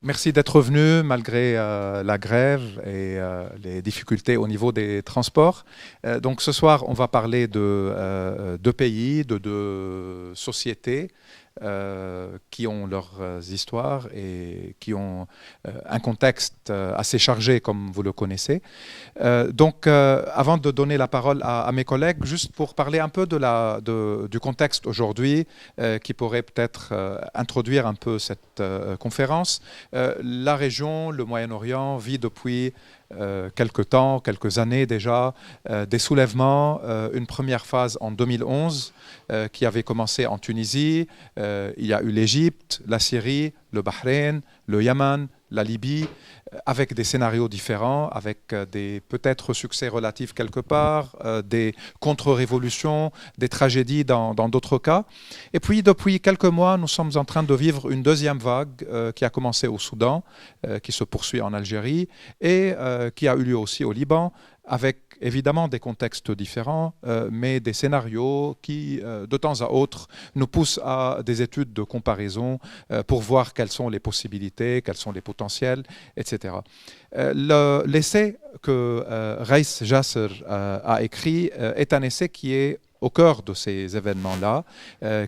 Merci d'être venu malgré la grève et les difficultés au niveau des transports. Donc ce soir, on va parler de deux pays, de deux sociétés qui ont leurs histoires et qui ont un contexte assez chargé, comme vous le connaissez. Donc, avant de donner la parole à mes collègues, juste pour parler un peu du contexte aujourd'hui, qui pourrait peut-être introduire un peu cette conférence. La région, le Moyen-Orient, vit depuis quelques temps, quelques années déjà, des soulèvements, une première phase en 2011 qui avait commencé en Tunisie. Il y a eu l'Égypte, la Syrie, le Bahreïn, le Yémen, la Libye, avec des scénarios différents, avec des peut-être succès relatifs quelque part, des contre-révolutions, des tragédies dans d'autres cas. Et puis, depuis quelques mois, nous sommes en train de vivre une deuxième vague qui a commencé au Soudan, qui se poursuit en Algérie et qui a eu lieu aussi au Liban, avec évidemment des contextes différents, mais des scénarios qui, de temps à autre, nous poussent à des études de comparaison pour voir quelles sont les possibilités, quels sont les potentiels, etc. L'essai que Reis Jasser a écrit est un essai qui est au cœur de ces événements-là,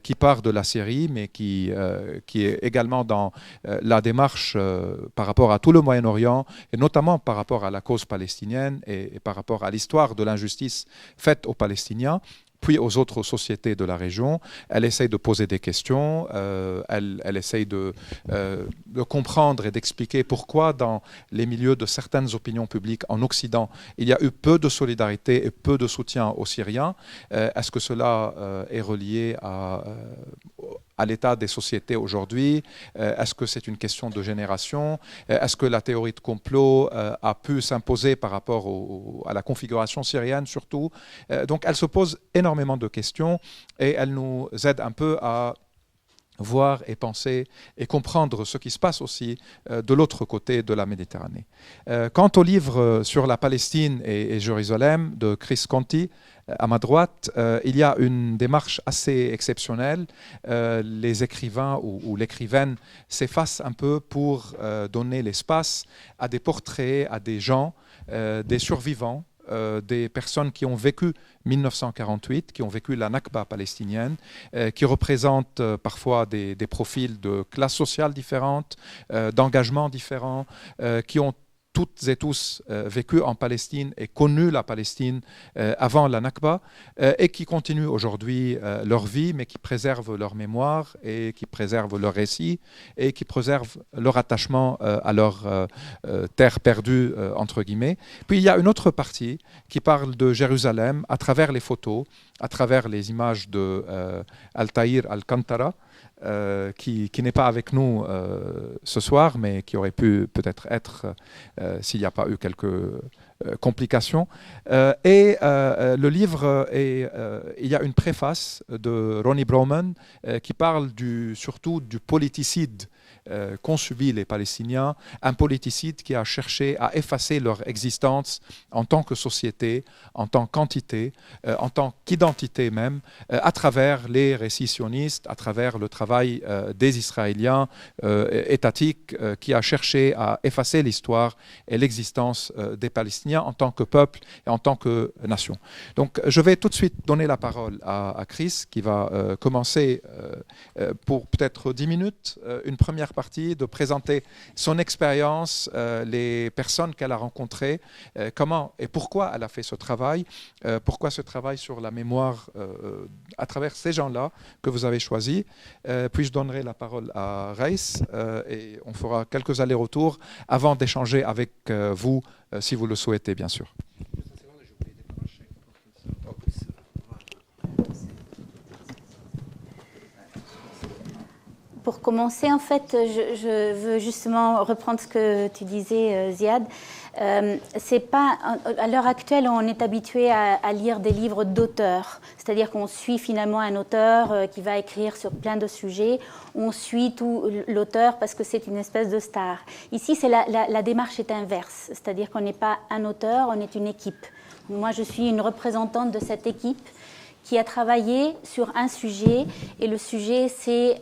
qui part de la Syrie, mais qui est également dans la démarche par rapport à tout le Moyen-Orient, et notamment par rapport à la cause palestinienne et par rapport à l'histoire de l'injustice faite aux Palestiniens, puis aux autres sociétés de la région. Elle essaye de poser des questions, elle essaye de comprendre et d'expliquer pourquoi dans les milieux de certaines opinions publiques en Occident, il y a eu peu de solidarité et peu de soutien aux Syriens. Est-ce que cela est relié à l'état des sociétés aujourd'hui? Est-ce que c'est une question de génération? Est-ce que la théorie de complot a pu s'imposer par rapport à la configuration syrienne surtout? Donc elle se pose énormément de questions et elle nous aide un peu à voir et penser et comprendre ce qui se passe aussi de l'autre côté de la Méditerranée. Quant au livre sur la Palestine et Jérusalem de Chris Conti, à ma droite, il y a une démarche assez exceptionnelle. Les écrivains ou l'écrivaine s'effacent un peu pour donner l'espace à des portraits, à des gens, des survivants, des personnes qui ont vécu 1948, qui ont vécu la Nakba palestinienne, qui représentent parfois des profils de classes sociales différentes, d'engagements différents, qui ont toutes et tous vécu en Palestine et connu la Palestine avant la Nakba et qui continuent aujourd'hui leur vie, mais qui préservent leur mémoire et qui préservent leur récit et qui préservent leur attachement à leur terre perdue, entre guillemets. Puis il y a une autre partie qui parle de Jérusalem à travers les photos, à travers les images de Altaïr Alcantara, qui n'est pas avec nous ce soir, mais qui aurait pu peut-être être s'il n'y a pas eu quelques complications. Le livre, il y a une préface de Ronnie Broman qui parle surtout du politicide qu'ont subi les Palestiniens, un politicide qui a cherché à effacer leur existence en tant que société, en tant qu'entité, en tant qu'identité même, à travers les récits sionistes, à travers le travail des Israéliens étatiques qui a cherché à effacer l'histoire et l'existence des Palestiniens en tant que peuple et en tant que nation. Donc je vais tout de suite donner la parole à Chris qui va commencer pour peut-être 10 minutes, une première partie, de présenter son expérience, les personnes qu'elle a rencontrées, comment et pourquoi elle a fait ce travail, pourquoi ce travail sur la mémoire à travers ces gens-là que vous avez choisis. Puis je donnerai la parole à Reis et on fera quelques allers-retours avant d'échanger avec vous, si vous le souhaitez, bien sûr. Pour commencer, en fait, je veux justement reprendre ce que tu disais, Ziad. C'est pas, à l'heure actuelle, on est habitué à lire des livres d'auteurs. C'est-à-dire qu'on suit finalement un auteur qui va écrire sur plein de sujets. On suit tout l'auteur parce que c'est une espèce de star. Ici, la démarche est inverse. C'est-à-dire qu'on n'est pas un auteur, on est une équipe. Moi, je suis une représentante de cette équipe qui a travaillé sur un sujet, et le sujet, c'est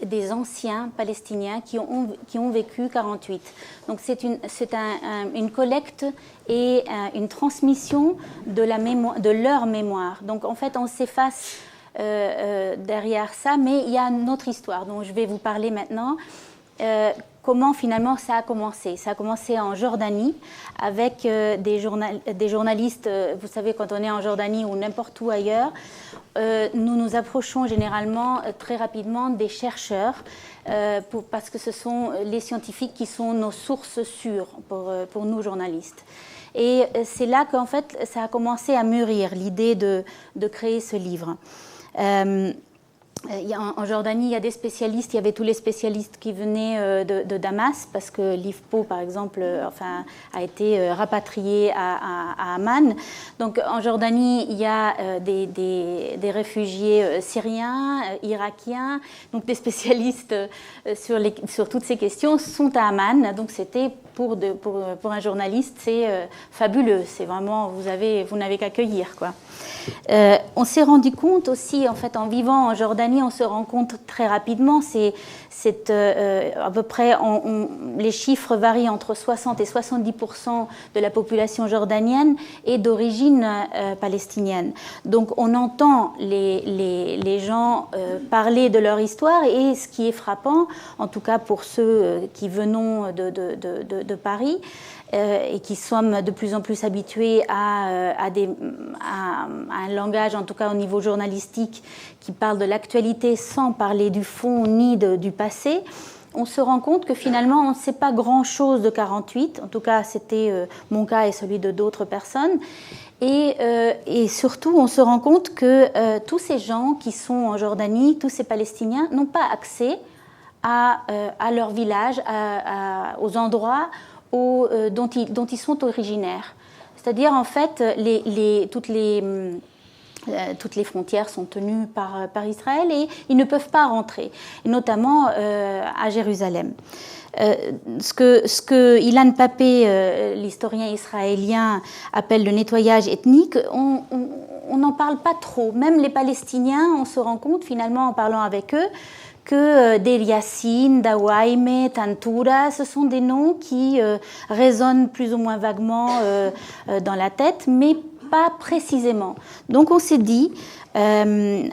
des anciens Palestiniens qui ont vécu 48. Donc c'est une collecte et une transmission de leur mémoire. Donc en fait, on s'efface derrière ça, mais il y a une autre histoire dont je vais vous parler maintenant. Comment finalement ça a commencé. Ça a commencé en Jordanie avec des journalistes. Vous savez, quand on est en Jordanie ou n'importe où ailleurs, nous nous approchons généralement très rapidement des chercheurs parce que ce sont les scientifiques qui sont nos sources sûres pour nous journalistes. Et c'est là qu'en fait ça a commencé à mûrir l'idée de créer ce livre. En Jordanie, il y a des spécialistes, il y avait tous les spécialistes qui venaient de Damas, parce que l'IFPO, par exemple, a été rapatrié à Amman. Donc en Jordanie, il y a des réfugiés syriens, irakiens, donc des spécialistes sur toutes ces questions sont à Amman. Donc c'était pour un journaliste, c'est fabuleux. C'est vraiment, vous n'avez qu'à cueillir, quoi. On s'est rendu compte aussi, en fait, en vivant en Jordanie, on se rend compte très rapidement, à peu près, les chiffres varient entre 60 et 70% de la population jordanienne est d'origine palestinienne. Donc on entend les gens parler de leur histoire, et ce qui est frappant, en tout cas pour ceux qui venons de Paris, et qui sommes de plus en plus habitués à un langage, en tout cas au niveau journalistique, qui parle de l'actualité sans parler du fond ni du passé, on se rend compte que finalement on ne sait pas grand-chose de 48, en tout cas c'était mon cas et celui de d'autres personnes, et surtout on se rend compte que tous ces gens qui sont en Jordanie, tous ces Palestiniens, n'ont pas accès à leur village, aux endroits dont ils sont originaires. C'est-à-dire, en fait, toutes les frontières sont tenues par Israël, et ils ne peuvent pas rentrer, et notamment à Jérusalem. Ce que Ilan Pappé, l'historien israélien, appelle le nettoyage ethnique, on n'en parle pas trop. Même les Palestiniens, on se rend compte finalement en parlant avec eux que Deir Yassin, Dawaime, Tantura, ce sont des noms qui résonnent plus ou moins vaguement dans la tête, mais pas précisément. Donc on s'est dit, on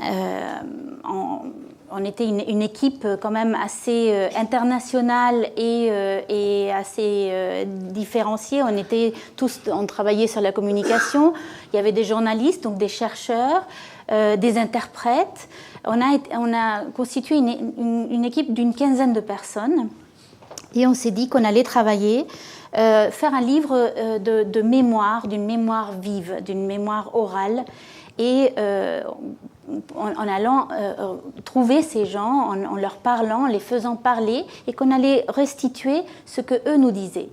était une équipe quand même assez internationale et assez différenciée. On travaillait sur la communication. Il y avait des journalistes, donc des chercheurs, des interprètes. On a constitué une équipe d'une quinzaine de personnes, et on s'est dit qu'on allait travailler, faire un livre de mémoire, d'une mémoire vive, d'une mémoire orale, et en allant trouver ces gens, en leur parlant, en les faisant parler, et qu'on allait restituer ce que eux nous disaient.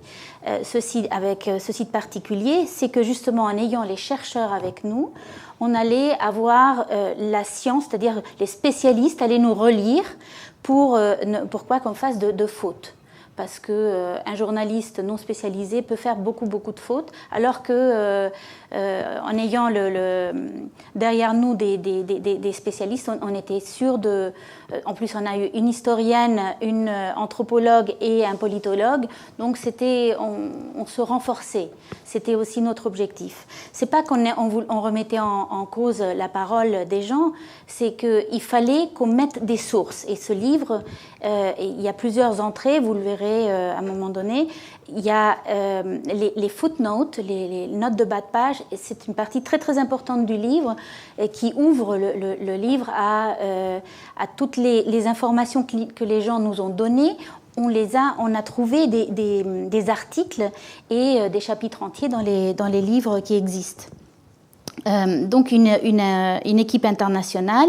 Avec ceci de particulier, c'est que justement en ayant les chercheurs avec nous, on allait avoir la science, c'est-à-dire les spécialistes allaient nous relire pour pas qu'on fasse de fautes. Parce qu'un journaliste non spécialisé peut faire beaucoup de fautes, alors que en ayant derrière nous des spécialistes, on était sûr de... En plus, on a eu une historienne, une anthropologue et un politologue, donc on se renforçait. C'était aussi notre objectif. C'est pas qu'on remettait en cause la parole des gens, c'est qu'il fallait qu'on mette des sources. Et ce livre, il y a plusieurs entrées, vous le verrez à un moment donné. Il y a les footnotes, les notes de bas de page. C'est une partie très importante du livre qui ouvre le livre à toutes les informations que les gens nous ont données. On a trouvé des articles et des chapitres entiers dans les livres qui existent. Donc une équipe internationale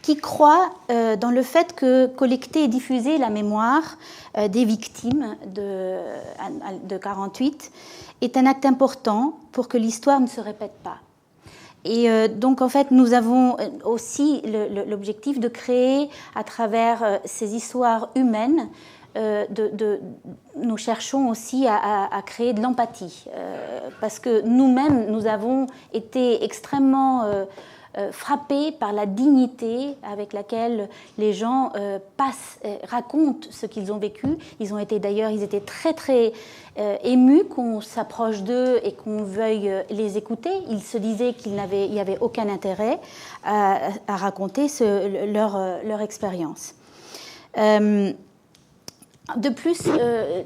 qui croit dans le fait que collecter et diffuser la mémoire des victimes de 48 est un acte important pour que l'histoire ne se répète pas. Et donc en fait nous avons aussi l'objectif de créer à travers ces histoires humaines, nous cherchons aussi à créer de l'empathie, parce que nous-mêmes nous avons été extrêmement frappés par la dignité avec laquelle les gens racontent ce qu'ils ont vécu. Ils étaient très très émus qu'on s'approche d'eux et qu'on veuille les écouter. Ils se disaient qu'il n'y avait aucun intérêt à raconter leur expérience. De plus,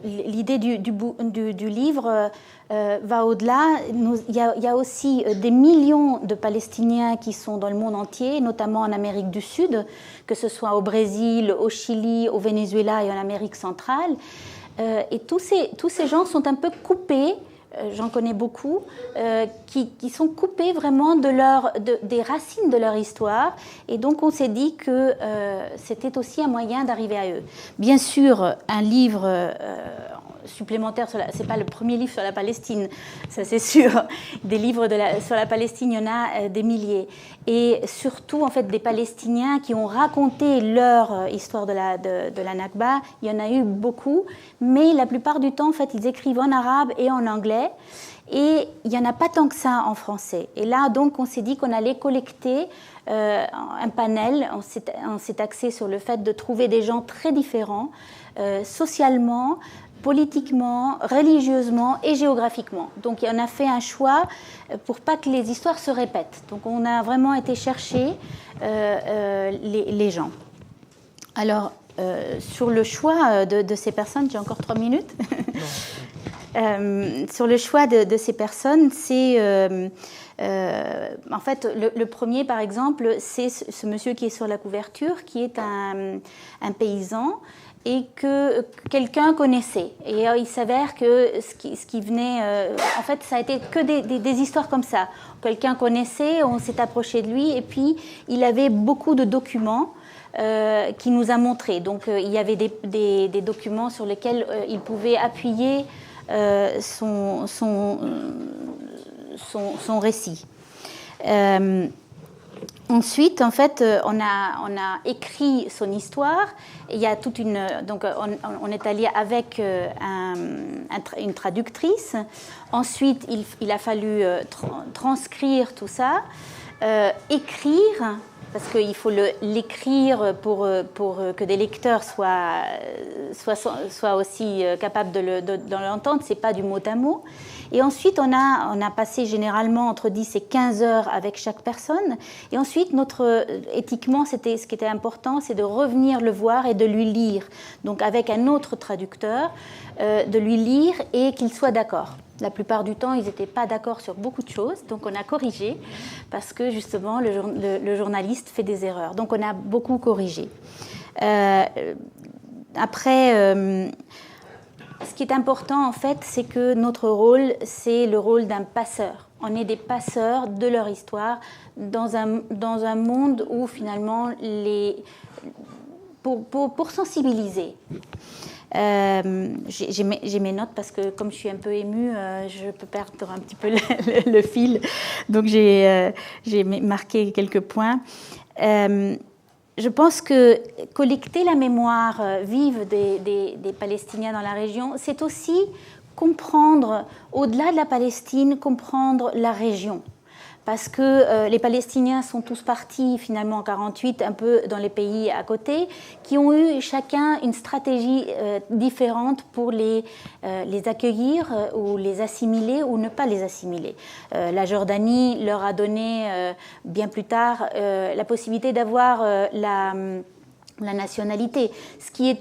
l'idée du livre va au-delà. Il y a aussi des millions de Palestiniens qui sont dans le monde entier, notamment en Amérique du Sud, que ce soit au Brésil, au Chili, au Venezuela et en Amérique centrale. Et tous ces gens sont un peu coupés. J'en connais beaucoup, qui sont coupés vraiment des racines de leur histoire. Et donc, on s'est dit que c'était aussi un moyen d'arriver à eux. Bien sûr, un livre supplémentaire, c'est pas le premier livre sur la Palestine, ça c'est sûr. Des livres sur la Palestine, il y en a des milliers. Et surtout, en fait, des Palestiniens qui ont raconté leur histoire de la Nakba, il y en a eu beaucoup. Mais la plupart du temps, en fait, ils écrivent en arabe et en anglais. Et il n'y en a pas tant que ça en français. Et là, donc, on s'est dit qu'on allait collecter un panel. On s'est axé sur le fait de trouver des gens très différents, socialement, politiquement, religieusement et géographiquement. Donc, on a fait un choix pour pas que les histoires se répètent. Donc, on a vraiment été chercher les gens. Alors, sur le choix de ces personnes, j'ai encore 3 minutes. Sur le choix de ces personnes, c'est en fait le premier, par exemple, c'est ce monsieur qui est sur la couverture, qui est un paysan et que quelqu'un connaissait. Et il s'avère que ce qui venait... en fait, ça a été que des histoires comme ça. Quelqu'un connaissait, on s'est approché de lui, et puis il avait beaucoup de documents qui nous a montrés. Donc, il y avait des documents sur lesquels il pouvait appuyer son récit. Ensuite, en fait, on a écrit son histoire. Il y a toute donc, on est allé avec une traductrice. Ensuite, il a fallu transcrire tout ça, écrire, parce qu'il faut l'écrire pour que des lecteurs soient aussi capables de l'entendre. C'est pas du mot à mot. Et ensuite, on a passé généralement entre 10 et 15 heures avec chaque personne. Et ensuite, éthiquement, ce qui était important, c'est de revenir le voir et de lui lire. Donc, avec un autre traducteur, de lui lire et qu'il soit d'accord. La plupart du temps, ils n'étaient pas d'accord sur beaucoup de choses. Donc, on a corrigé parce que, justement, le journaliste fait des erreurs. Donc, on a beaucoup corrigé. Après... ce qui est important, en fait, c'est que notre rôle, c'est le rôle d'un passeur. On est des passeurs de leur histoire dans un monde où, finalement, pour sensibiliser. J'ai mes notes parce que, comme je suis un peu émue, je peux perdre un petit peu le fil. Donc, j'ai marqué quelques points. Je pense que collecter la mémoire vive des Palestiniens dans la région, c'est aussi comprendre, au-delà de la Palestine, comprendre la région. Parce que les Palestiniens sont tous partis finalement en 1948, un peu dans les pays à côté, qui ont eu chacun une stratégie différente pour les accueillir ou les assimiler ou ne pas les assimiler. La Jordanie leur a donné bien plus tard la possibilité d'avoir la nationalité, ce qui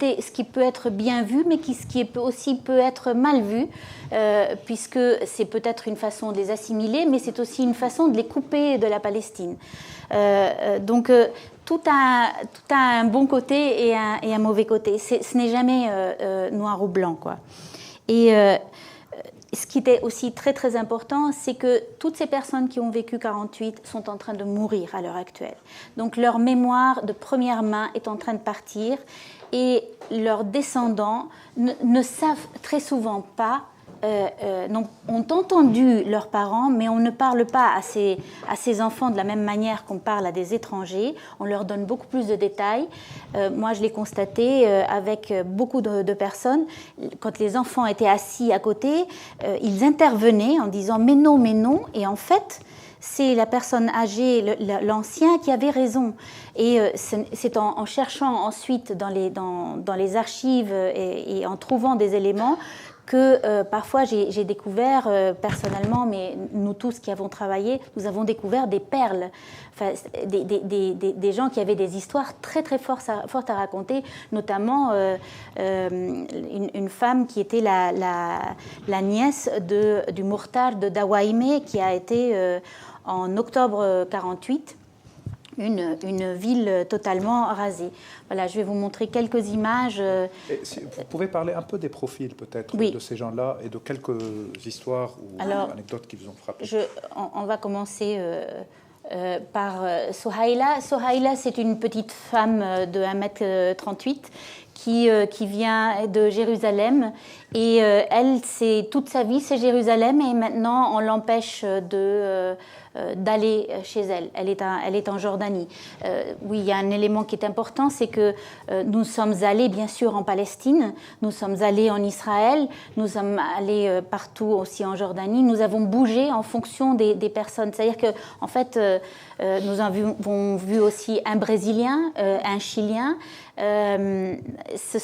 peut être bien vu, mais qui aussi peut être mal vu, puisque c'est peut-être une façon de les assimiler, mais c'est aussi une façon de les couper de la Palestine. Donc, tout a un bon côté et un mauvais côté. Ce n'est jamais noir ou blanc, quoi. Et ce qui était aussi très très important, c'est que toutes ces personnes qui ont vécu 48 sont en train de mourir à l'heure actuelle. Donc leur mémoire de première main est en train de partir et leurs descendants ne savent très souvent pas, ont entendu leurs parents, mais on ne parle pas à ces enfants de la même manière qu'on parle à des étrangers. On leur donne beaucoup plus de détails. Moi, je l'ai constaté avec beaucoup de personnes. Quand les enfants étaient assis à côté, ils intervenaient en disant « mais non ». Et en fait, c'est la personne âgée, l'ancien, qui avait raison. Et c'est en cherchant ensuite dans les archives et en trouvant des éléments que parfois j'ai découvert personnellement, mais nous tous qui avons travaillé, nous avons découvert des perles, enfin, des gens qui avaient des histoires très très fortes à raconter, notamment une femme qui était la nièce du Murtar de Dawaïmé, qui a été en octobre 1948 une ville totalement rasée. Voilà, je vais vous montrer quelques images. Vous pouvez parler un peu des profils peut-être de ces gens-là et de quelques histoires ou anecdotes qui vous ont frappé. On va commencer par Sohaïla. Sohaïla, c'est une petite femme de 1m38 qui vient de Jérusalem. Et elle, toute sa vie, c'est Jérusalem. Et maintenant, on l'empêche d'aller chez elle. Elle est en Jordanie. Oui, il y a un élément qui est important, c'est que nous sommes allés, bien sûr, en Palestine, nous sommes allés en Israël, nous sommes allés partout aussi en Jordanie. Nous avons bougé en fonction des personnes. C'est-à-dire que, en fait, nous avons vu aussi un Brésilien, un Chilien. Ce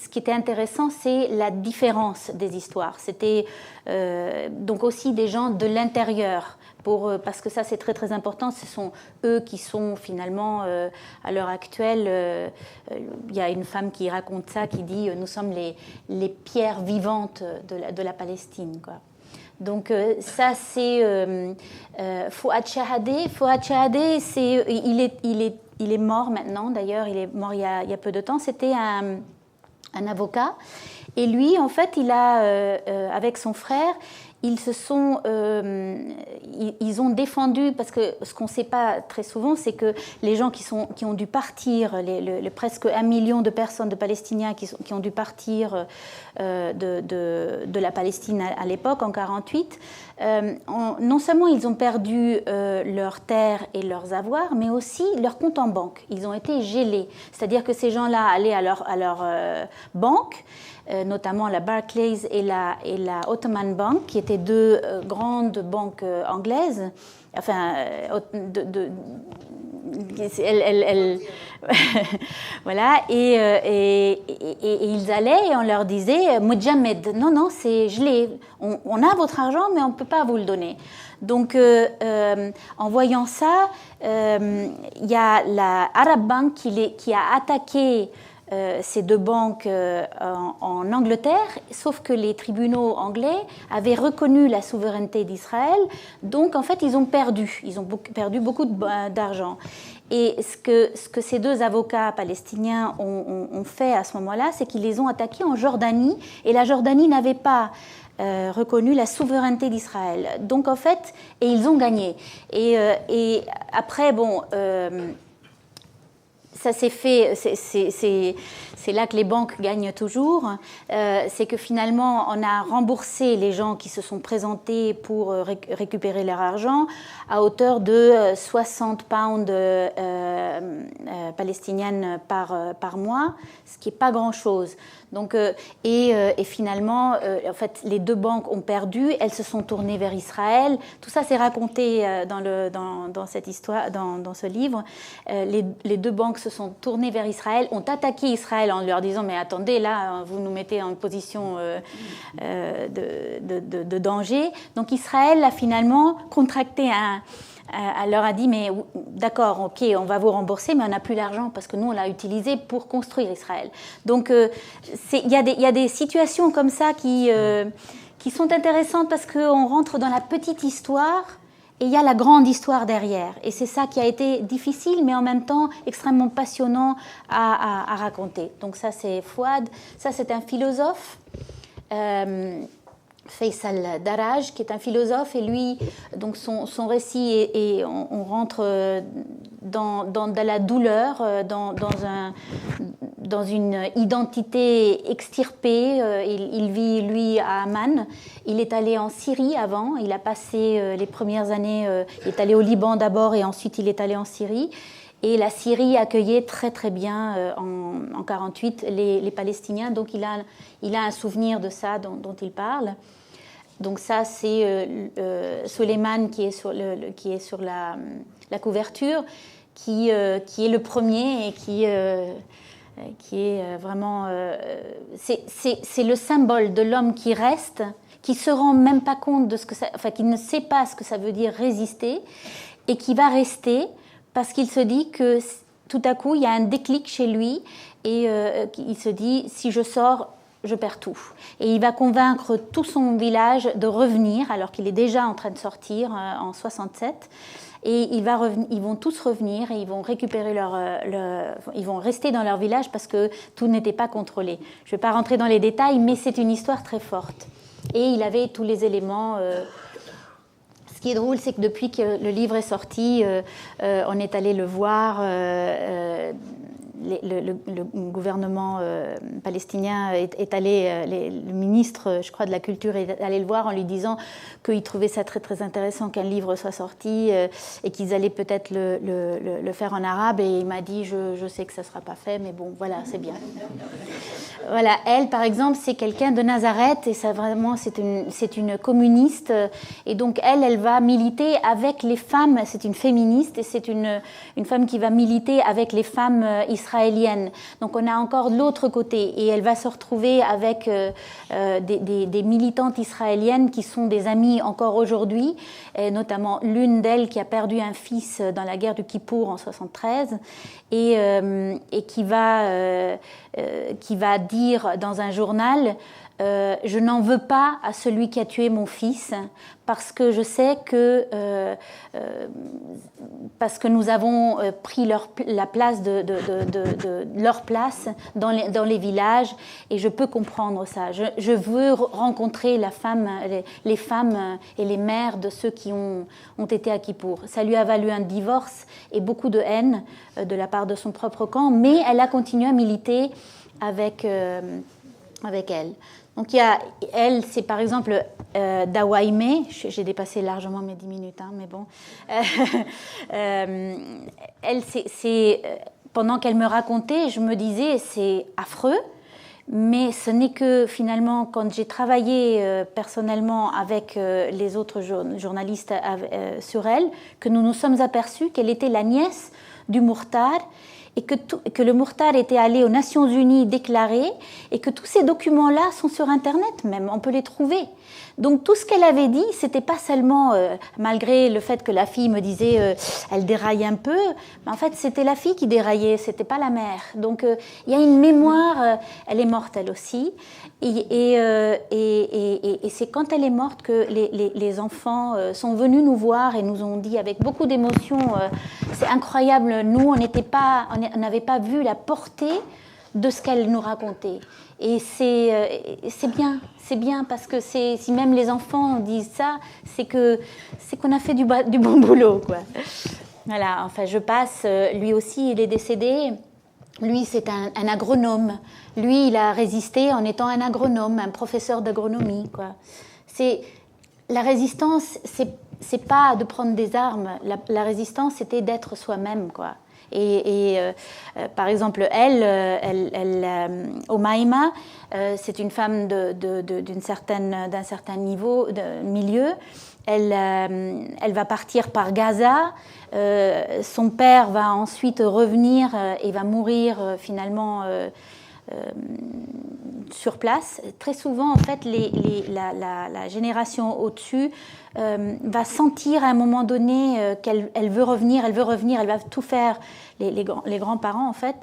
qui était intéressant, c'est la différence des histoires. C'était donc aussi des gens de l'intérieur. Parce que ça, c'est très très important. Ce sont eux qui sont finalement, à l'heure actuelle, il y a une femme qui raconte ça, qui dit « nous sommes les pierres vivantes de la Palestine ». Quoi. Donc ça, c'est Fouad Chahadeh. Fouad Chahadeh, il est mort maintenant, d'ailleurs, il est mort il y a peu de temps. C'était un avocat. Et lui, en fait, avec son frère, ils ont défendu, parce que ce qu'on ne sait pas très souvent, c'est que les gens qui ont dû partir, presque 1 million de personnes, de Palestiniens qui ont dû partir de la Palestine à l'époque, en 1948, non seulement ils ont perdu leurs terres et leurs avoirs, mais aussi leurs comptes en banque. Ils ont été gelés. C'est-à-dire que ces gens-là allaient à leur banque, notamment la Barclays et la Ottoman Bank, qui étaient deux grandes banques anglaises. Enfin, voilà, et ils allaient et on leur disait Moudjamed, non, c'est gelé, on a votre argent, mais on ne peut pas vous le donner. Donc, en voyant ça, il y a la Arab Bank qui a attaqué ces deux banques en Angleterre, sauf que les tribunaux anglais avaient reconnu la souveraineté d'Israël, donc en fait ils ont perdu beaucoup d'argent. Et ce que ces deux avocats palestiniens ont fait à ce moment-là, c'est qu'ils les ont attaqués en Jordanie, et la Jordanie n'avait pas reconnu la souveraineté d'Israël. Donc en fait, et ils ont gagné. Et après, bon... ça s'est fait, c'est là que les banques gagnent toujours, c'est que finalement on a remboursé les gens qui se sont présentés pour récupérer leur argent à hauteur de 60 pounds palestiniennes par mois, ce qui n'est pas grand-chose. Donc, et finalement, en fait, les deux banques ont perdu, elles se sont tournées vers Israël. Tout ça, c'est raconté dans cette histoire, dans ce livre. Les deux banques se sont tournées vers Israël, ont attaqué Israël en leur disant « Mais attendez, là, vous nous mettez en position de danger. » Donc, Israël a finalement contracté elle leur a dit, mais d'accord, ok, on va vous rembourser, mais on n'a plus l'argent parce que nous, on l'a utilisé pour construire Israël. Donc, il y a des situations comme ça qui sont intéressantes parce qu'on rentre dans la petite histoire et il y a la grande histoire derrière. Et c'est ça qui a été difficile, mais en même temps extrêmement passionnant à raconter. Donc ça, c'est Fouad. Ça, c'est un philosophe. Faisal Daraj, qui est un philosophe, et lui, donc son récit, et on rentre dans la douleur, dans une identité extirpée. Il vit, lui, à Amman. Il est allé en Syrie avant, il a passé les premières années, il est allé au Liban d'abord, et ensuite il est allé en Syrie. Et la Syrie accueillait très très bien en 1948 les Palestiniens, donc il a un souvenir de ça dont il parle. Donc ça, c'est Suleiman qui est sur la couverture, qui est le premier et qui est vraiment... c'est le symbole de l'homme qui reste, qui ne se rend même pas compte de ce que ça... Enfin, qui ne sait pas ce que ça veut dire résister, et qui va rester parce qu'il se dit que tout à coup, il y a un déclic chez lui, et il se dit, si je sors, je perds tout. Et il va convaincre tout son village de revenir, alors qu'il est déjà en train de sortir en 67. Et ils vont tous revenir et ils vont récupérer ils vont rester dans leur village parce que tout n'était pas contrôlé. Je ne vais pas rentrer dans les détails, mais c'est une histoire très forte. Et il avait tous les éléments. Ce qui est drôle, c'est que depuis que le livre est sorti, on est allé le voir. Le gouvernement palestinien est allé, le ministre, je crois, de la Culture est allé le voir en lui disant qu'il trouvait ça très très intéressant qu'un livre soit sorti et qu'ils allaient peut-être le faire en arabe. Et il m'a dit, je sais que ça ne sera pas fait, mais bon, voilà, c'est bien. Voilà, elle, par exemple, c'est quelqu'un de Nazareth et ça vraiment, c'est une communiste. Et donc, elle va militer avec les femmes. C'est une féministe et c'est une femme qui va militer avec les femmes israéliennes. Donc, on a encore l'autre côté. Et elle va se retrouver avec des militantes israéliennes qui sont des amies encore aujourd'hui, et notamment l'une d'elles qui a perdu un fils dans la guerre du Kippour en 73 et qui va dire dans un journal je n'en veux pas à celui qui a tué mon fils parce que je sais que parce que nous avons pris la place de leur place dans les villages et je peux comprendre ça. Je veux rencontrer les femmes et les mères de ceux qui ont été à Kippour. Ça lui a valu un divorce et beaucoup de haine de la part de son propre camp, mais elle a continué à militer avec elle. Donc, elle, c'est par exemple Dawaïmé, j'ai dépassé largement mes 10 minutes, mais bon. Elle, pendant qu'elle me racontait, je me disais, c'est affreux, mais ce n'est que finalement, quand j'ai travaillé personnellement avec les autres journalistes sur elle, que nous nous sommes aperçus qu'elle était la nièce du Mourtar, et que le Mourtar était allé aux Nations Unies déclarer, et que tous ces documents-là sont sur Internet même, on peut les trouver. Donc tout ce qu'elle avait dit, c'était pas seulement, malgré le fait que la fille me disait elle déraille un peu, mais en fait c'était la fille qui déraillait, c'était pas la mère. Donc il y a une mémoire, elle est morte elle aussi, et c'est quand elle est morte que les enfants sont venus nous voir et nous ont dit avec beaucoup d'émotion, c'est incroyable, nous on n'avait pas vu la portée de ce qu'elle nous racontait. Et c'est bien parce que si même les enfants disent ça, c'est qu'on a fait du bon boulot, quoi. Voilà, enfin je passe, lui aussi il est décédé. Lui, c'est un agronome. Lui, il a résisté en étant un agronome, un professeur d'agronomie, quoi. La résistance, c'est pas de prendre des armes. La résistance, c'était d'être soi-même, quoi. Par exemple, Omaima, c'est une femme d'un certain niveau, de milieu. Elle va partir par Gaza. Son père va ensuite revenir et va mourir finalement sur place. Très souvent, en fait, la génération au-dessus va sentir à un moment donné qu'elle veut revenir, elle va tout faire. Les grands-parents, en fait,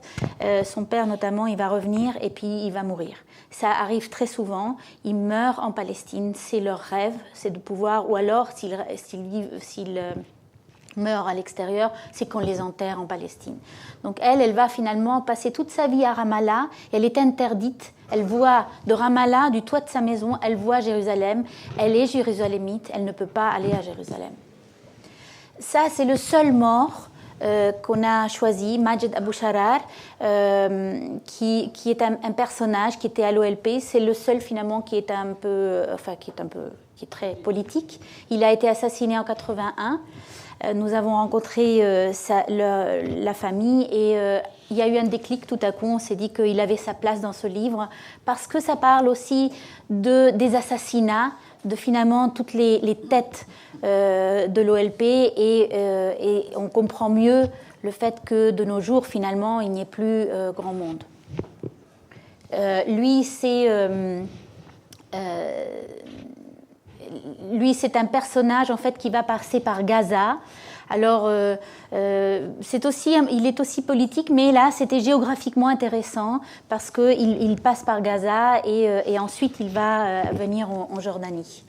son père notamment, il va revenir et puis il va mourir. Ça arrive très souvent, ils meurent en Palestine, c'est leur rêve, c'est de pouvoir, ou alors s'ils meurent à l'extérieur, c'est qu'on les enterre en Palestine. Donc elle va finalement passer toute sa vie à Ramallah, elle est interdite, elle voit de Ramallah, du toit de sa maison, elle voit Jérusalem, elle est jérusalémite, elle ne peut pas aller à Jérusalem. Ça, c'est le seul mort qu'on a choisi, Majed Abou Sharar, qui est un personnage qui était à l'OLP. C'est le seul finalement qui est très politique. Il a été assassiné en 81. Nous avons rencontré la famille et il y a eu un déclic tout à coup. On s'est dit qu'il avait sa place dans ce livre parce que ça parle aussi des assassinats de finalement toutes les têtes de l'OLP et on comprend mieux le fait que de nos jours, finalement, il n'y ait plus grand monde. Lui, c'est un personnage en fait qui va passer par Gaza. Alors, il est aussi politique, mais là, c'était géographiquement intéressant parce qu'il passe par Gaza et ensuite il va venir en Jordanie.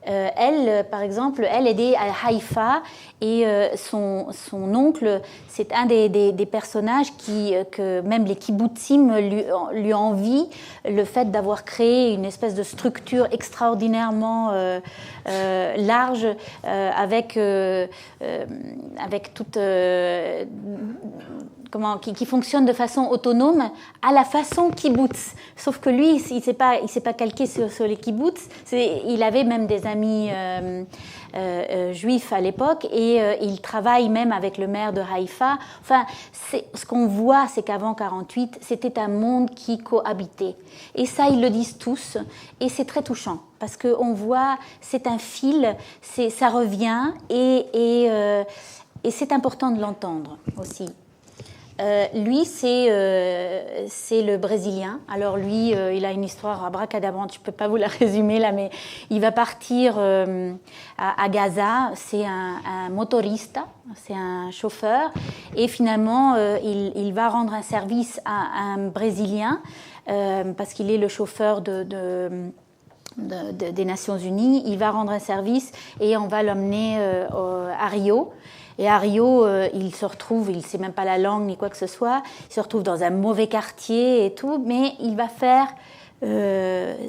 Elle, par exemple, elle est née à Haïfa et son oncle, c'est un des personnages que même les kibbutzim lui envient, le fait d'avoir créé une espèce de structure extraordinairement large avec toute... qui fonctionne de façon autonome à la façon kibbutz. Sauf que lui, il ne s'est pas calqué sur les kibbutz. Il avait même des amis juifs à l'époque et il travaille même avec le maire de Haïfa. Enfin, ce qu'on voit, c'est qu'avant 1948, c'était un monde qui cohabitait. Et ça, ils le disent tous. Et c'est très touchant parce qu'on voit, c'est un fil, ça revient et c'est important de l'entendre aussi. Lui, c'est le Brésilien. Alors lui, il a une histoire abracadabrante, je ne peux pas vous la résumer là, mais il va partir à Gaza. C'est un motorista, c'est un chauffeur. Et finalement, il va rendre un service à un Brésilien parce qu'il est le chauffeur des Nations Unies. Il va rendre un service et on va l'emmener à Rio. Et à Rio, il se retrouve, il ne sait même pas la langue ni quoi que ce soit, il se retrouve dans un mauvais quartier et tout, mais il va faire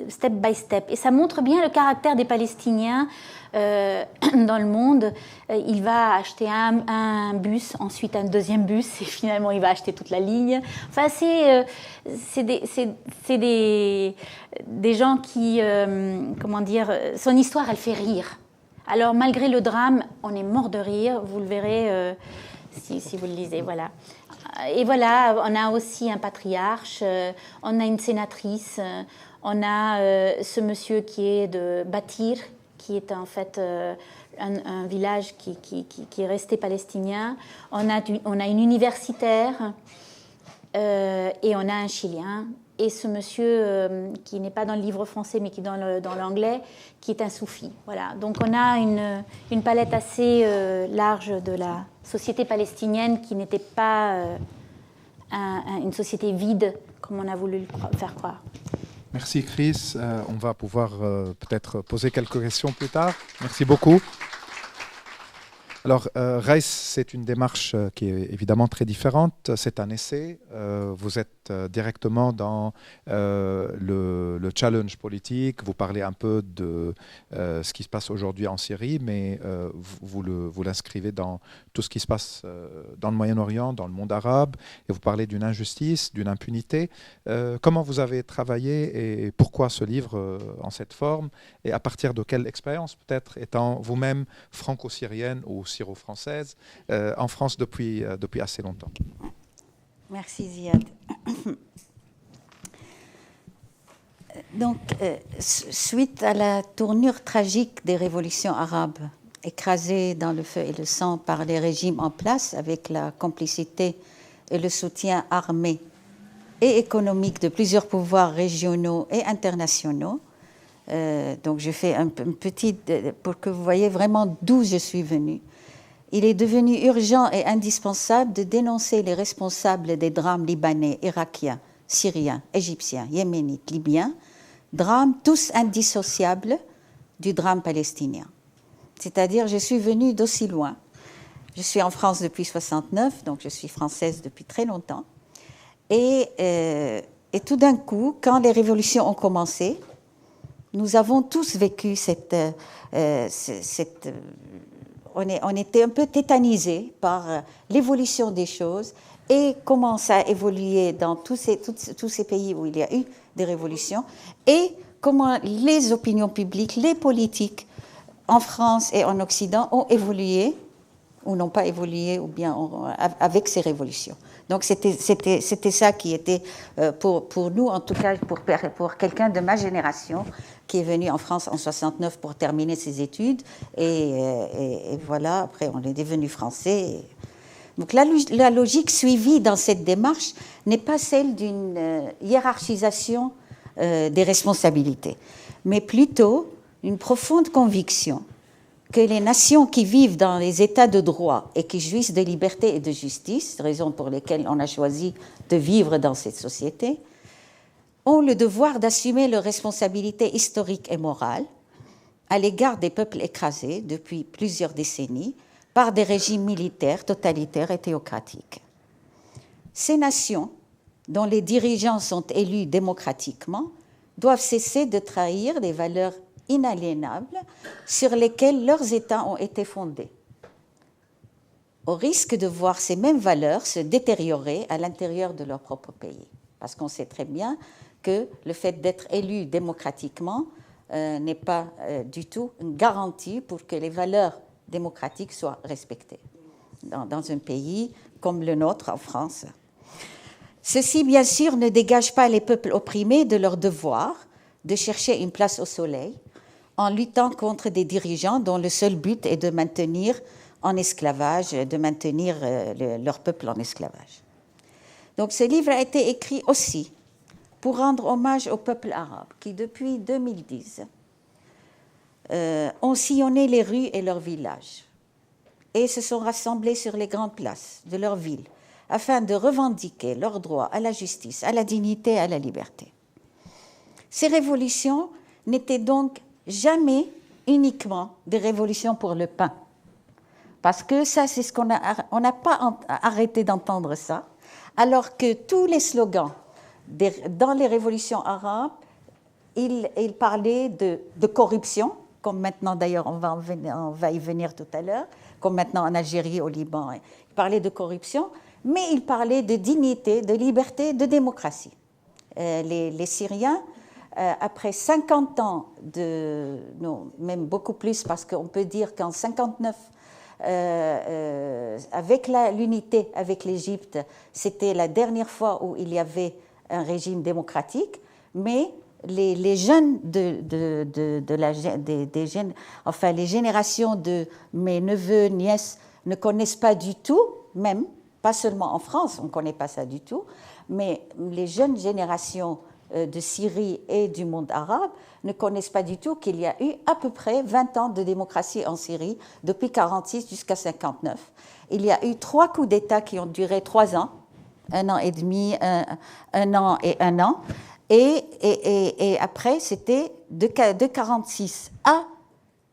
step by step. Et ça montre bien le caractère des Palestiniens dans le monde. Il va acheter un bus, ensuite un deuxième bus, et finalement il va acheter toute la ligne. Enfin, c'est des gens qui, comment dire, son histoire, elle fait rire. Alors, malgré le drame, on est mort de rire, vous le verrez si vous le lisez, voilà. Et voilà, on a aussi un patriarche, on a une sénatrice, on a ce monsieur qui est de Batir, qui est en fait un village qui est resté palestinien. On a une universitaire et on a un Chilien. Et ce monsieur qui n'est pas dans le livre français mais qui est dans l'anglais, qui est un soufi. Voilà. Donc on a une palette assez large de la société palestinienne qui n'était pas une société vide comme on a voulu le faire croire. Merci Chris. On va pouvoir peut-être poser quelques questions plus tard. Merci beaucoup. Alors, Reiss, c'est une démarche qui est évidemment très différente. C'est un essai. Vous êtes directement dans le challenge politique. Vous parlez un peu de ce qui se passe aujourd'hui en Syrie, mais vous l'inscrivez dans tout ce qui se passe dans le Moyen-Orient, dans le monde arabe, et vous parlez d'une injustice, d'une impunité. Comment vous avez travaillé et pourquoi ce livre en cette forme? Et à partir de quelle expérience, peut-être, étant vous-même franco-syrienne ou syro-française, en France depuis assez longtemps? Merci Ziad. Donc, suite à la tournure tragique des révolutions arabes, écrasées dans le feu et le sang par les régimes en place, avec la complicité et le soutien armé et économique de plusieurs pouvoirs régionaux et internationaux, donc je fais un petit, pour que vous voyez vraiment d'où je suis venue. Il est devenu urgent et indispensable de dénoncer les responsables des drames libanais, irakiens, syriens, égyptiens, yéménites, libyens, drames tous indissociables du drame palestinien. C'est-à-dire, je suis venue d'aussi loin. Je suis en France depuis 1969, donc je suis française depuis très longtemps. Et tout d'un coup, quand les révolutions ont commencé, nous avons tous vécu on était un peu tétanisés par l'évolution des choses et comment ça a évolué dans tous ces pays où il y a eu des révolutions et comment les opinions publiques, les politiques en France et en Occident ont évolué ou n'ont pas évolué ou bien avec ces révolutions. Donc c'était ça qui était, pour nous, en tout cas pour quelqu'un de ma génération, qui est venu en France en 69 pour terminer ses études, et voilà, après on est devenu français. Donc la logique suivie dans cette démarche n'est pas celle d'une hiérarchisation des responsabilités, mais plutôt une profonde conviction que les nations qui vivent dans les États de droit et qui jouissent de liberté et de justice, raison pour lesquelles on a choisi de vivre dans cette société, ont le devoir d'assumer leurs responsabilités historiques et morales à l'égard des peuples écrasés depuis plusieurs décennies par des régimes militaires, totalitaires et théocratiques. Ces nations, dont les dirigeants sont élus démocratiquement, doivent cesser de trahir les valeurs inaliénables sur lesquelles leurs États ont été fondés, au risque de voir ces mêmes valeurs se détériorer à l'intérieur de leur propre pays. Parce qu'on sait très bien que le fait d'être élu démocratiquement n'est pas du tout une garantie pour que les valeurs démocratiques soient respectées dans un pays comme le nôtre, en France. Ceci, bien sûr, ne dégage pas les peuples opprimés de leur devoir de chercher une place au soleil en luttant contre des dirigeants dont le seul but est de maintenir en esclavage, de maintenir leur peuple en esclavage. Donc ce livre a été écrit aussi pour rendre hommage au peuple arabe qui, depuis 2010, ont sillonné les rues et leurs villages et se sont rassemblés sur les grandes places de leurs villes afin de revendiquer leurs droits à la justice, à la dignité, à la liberté. Ces révolutions n'étaient donc jamais uniquement des révolutions pour le pain. Parce que ça, c'est ce on n'a pas arrêté d'entendre ça, alors que tous les slogans dans les révolutions arabes, ils parlaient de corruption, comme maintenant d'ailleurs on va y venir tout à l'heure, comme maintenant en Algérie, au Liban. Ils parlaient de corruption, mais ils parlaient de dignité, de liberté, de démocratie. Les Syriens, après 50 ans non, même beaucoup plus, parce qu'on peut dire qu'en 59, avec l'unité avec l'Égypte, c'était la dernière fois où il y avait un régime démocratique, mais les jeunes les générations de mes neveux, nièces ne connaissent pas du tout, même, pas seulement en France, on ne connaît pas ça du tout, mais les jeunes générations de Syrie et du monde arabe ne connaissent pas du tout qu'il y a eu à peu près 20 ans de démocratie en Syrie, depuis 1946 jusqu'à 1959. Il y a eu 3 coups d'État qui ont duré 3 ans, 1 an et demi, un an et 1 an. Et après, c'était de 1946 à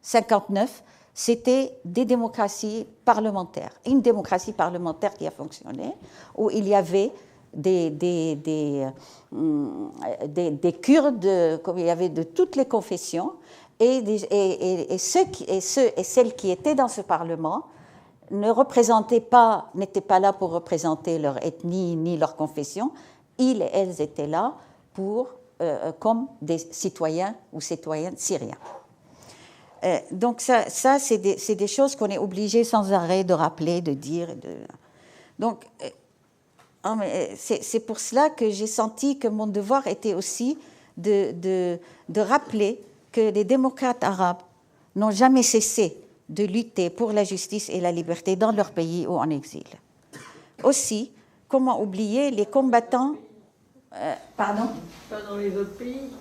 1959, c'était des démocraties parlementaires. Une démocratie parlementaire qui a fonctionné, où il y avait des Kurdes, comme il y avait de toutes les confessions, et celles qui étaient dans ce Parlement n'étaient pas là pour représenter leur ethnie ni leur confession. Ils et elles étaient là comme des citoyens ou citoyennes syriens. Donc ça c'est des choses qu'on est obligé sans arrêt de rappeler, de dire. Donc c'est pour cela que j'ai senti que mon devoir était aussi de rappeler que les démocrates arabes n'ont jamais cessé de lutter pour la justice et la liberté dans leur pays ou en exil. Aussi, comment oublier les combattants... pardon ? Pas dans les autres pays.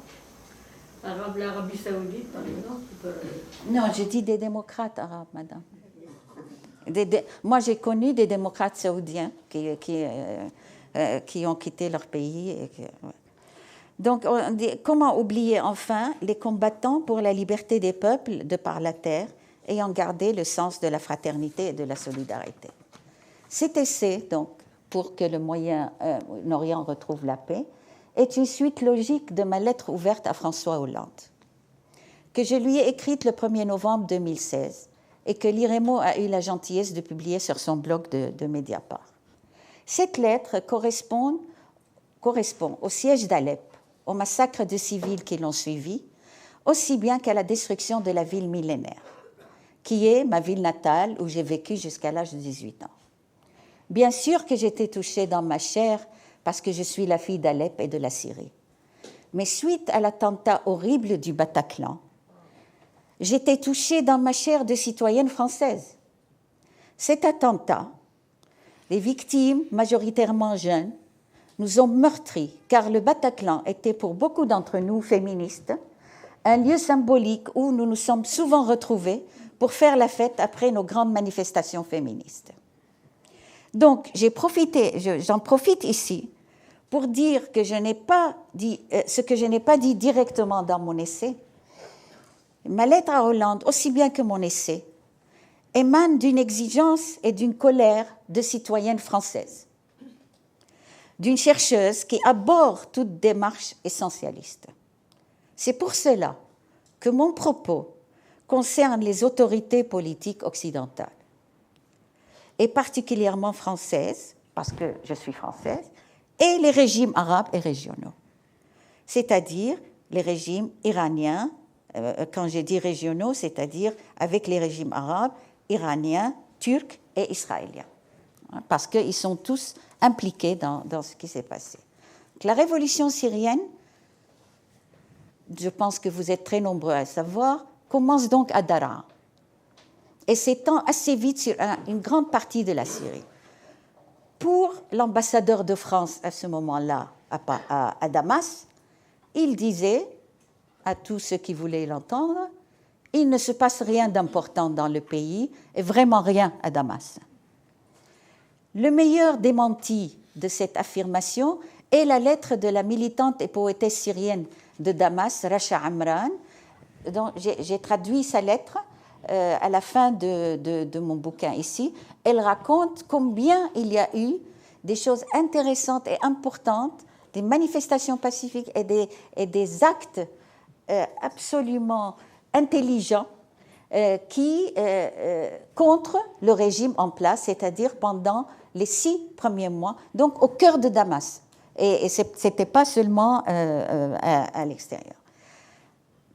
L'Arabie Saoudite, par exemple. Non, j'ai dit des démocrates arabes, madame. Moi, j'ai connu des démocrates saoudiens qui ont quitté leur pays. Donc, comment oublier enfin les combattants pour la liberté des peuples de par la terre, ayant gardé le sens de la fraternité et de la solidarité. Cet essai, donc, pour que le Moyen-Orient retrouve la paix, est une suite logique de ma lettre ouverte à François Hollande, que je lui ai écrite le 1er novembre 2016 et que l'IREMO a eu la gentillesse de publier sur son blog de Mediapart. Cette lettre correspond au siège d'Alep, au massacre de civils qui l'ont suivi, aussi bien qu'à la destruction de la ville millénaire, qui est ma ville natale où j'ai vécu jusqu'à l'âge de 18 ans. Bien sûr que j'étais touchée dans ma chair parce que je suis la fille d'Alep et de la Syrie. Mais suite à l'attentat horrible du Bataclan, j'étais touchée dans ma chair de citoyenne française. Cet attentat, les victimes, majoritairement jeunes, nous ont meurtris, car le Bataclan était pour beaucoup d'entre nous féministes un lieu symbolique où nous nous sommes souvent retrouvés pour faire la fête après nos grandes manifestations féministes. Donc, j'en profite ici pour dire que je n'ai pas dit ce que je n'ai pas dit directement dans mon essai. Ma lettre à Hollande, aussi bien que mon essai, émane d'une exigence et d'une colère de citoyenne française, d'une chercheuse qui abhorre toute démarche essentialiste. C'est pour cela que mon propos concerne les autorités politiques occidentales, et particulièrement françaises, parce que je suis française, et les régimes arabes et régionaux, c'est-à-dire les régimes iraniens, quand j'ai dit régionaux, c'est-à-dire avec les régimes arabes, iraniens, turcs et israéliens, parce qu'ils sont tous impliqués dans ce qui s'est passé. La révolution syrienne, je pense que vous êtes très nombreux à savoir, commence donc à Daraa et s'étend assez vite sur une grande partie de la Syrie. Pour l'ambassadeur de France à ce moment-là à Damas, il disait à tous ceux qui voulaient l'entendre, il ne se passe rien d'important dans le pays et vraiment rien à Damas. Le meilleur démenti de cette affirmation est la lettre de la militante et poétesse syrienne de Damas, Rasha Amran, dont j'ai traduit sa lettre à la fin de mon bouquin ici. Elle raconte combien il y a eu des choses intéressantes et importantes, des manifestations pacifiques et des actes absolument intelligents contre le régime en place, c'est-à-dire pendant les 6 premiers mois, donc au cœur de Damas. Et ce n'était pas seulement à l'extérieur.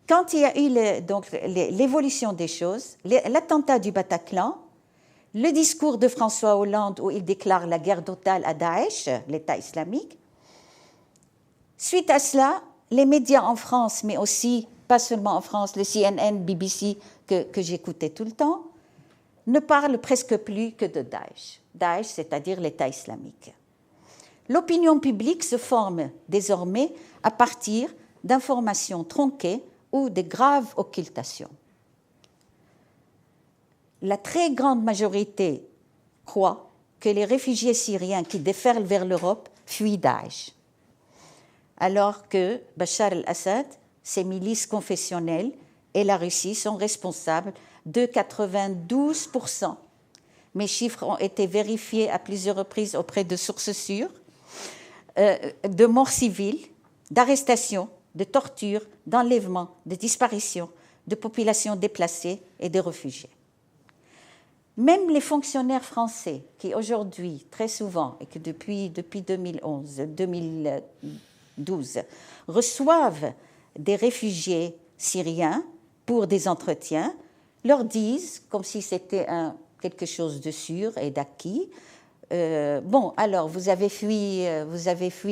Quand il y a eu l'évolution des choses, l'attentat du Bataclan, le discours de François Hollande où il déclare la guerre totale à Daesh, l'État islamique, suite à cela, les médias en France, mais aussi, pas seulement en France, le CNN, BBC, que j'écoutais tout le temps, ne parlent presque plus que de Daesh. Daesh, c'est-à-dire l'État islamique. L'opinion publique se forme désormais à partir d'informations tronquées ou de graves occultations. La très grande majorité croit que les réfugiés syriens qui déferlent vers l'Europe fuient Daesh, alors que Bachar el-Assad, ses milices confessionnelles et la Russie sont responsables de 92%. Mes chiffres ont été vérifiés à plusieurs reprises auprès de sources sûres, de morts civiles, d'arrestations, de tortures, d'enlèvements, de disparitions, de populations déplacées et de réfugiés. Même les fonctionnaires français qui aujourd'hui, très souvent, et que depuis 2012, reçoivent des réfugiés syriens pour des entretiens, leur disent, comme si c'était quelque chose de sûr et d'acquis, bon, alors, vous avez fui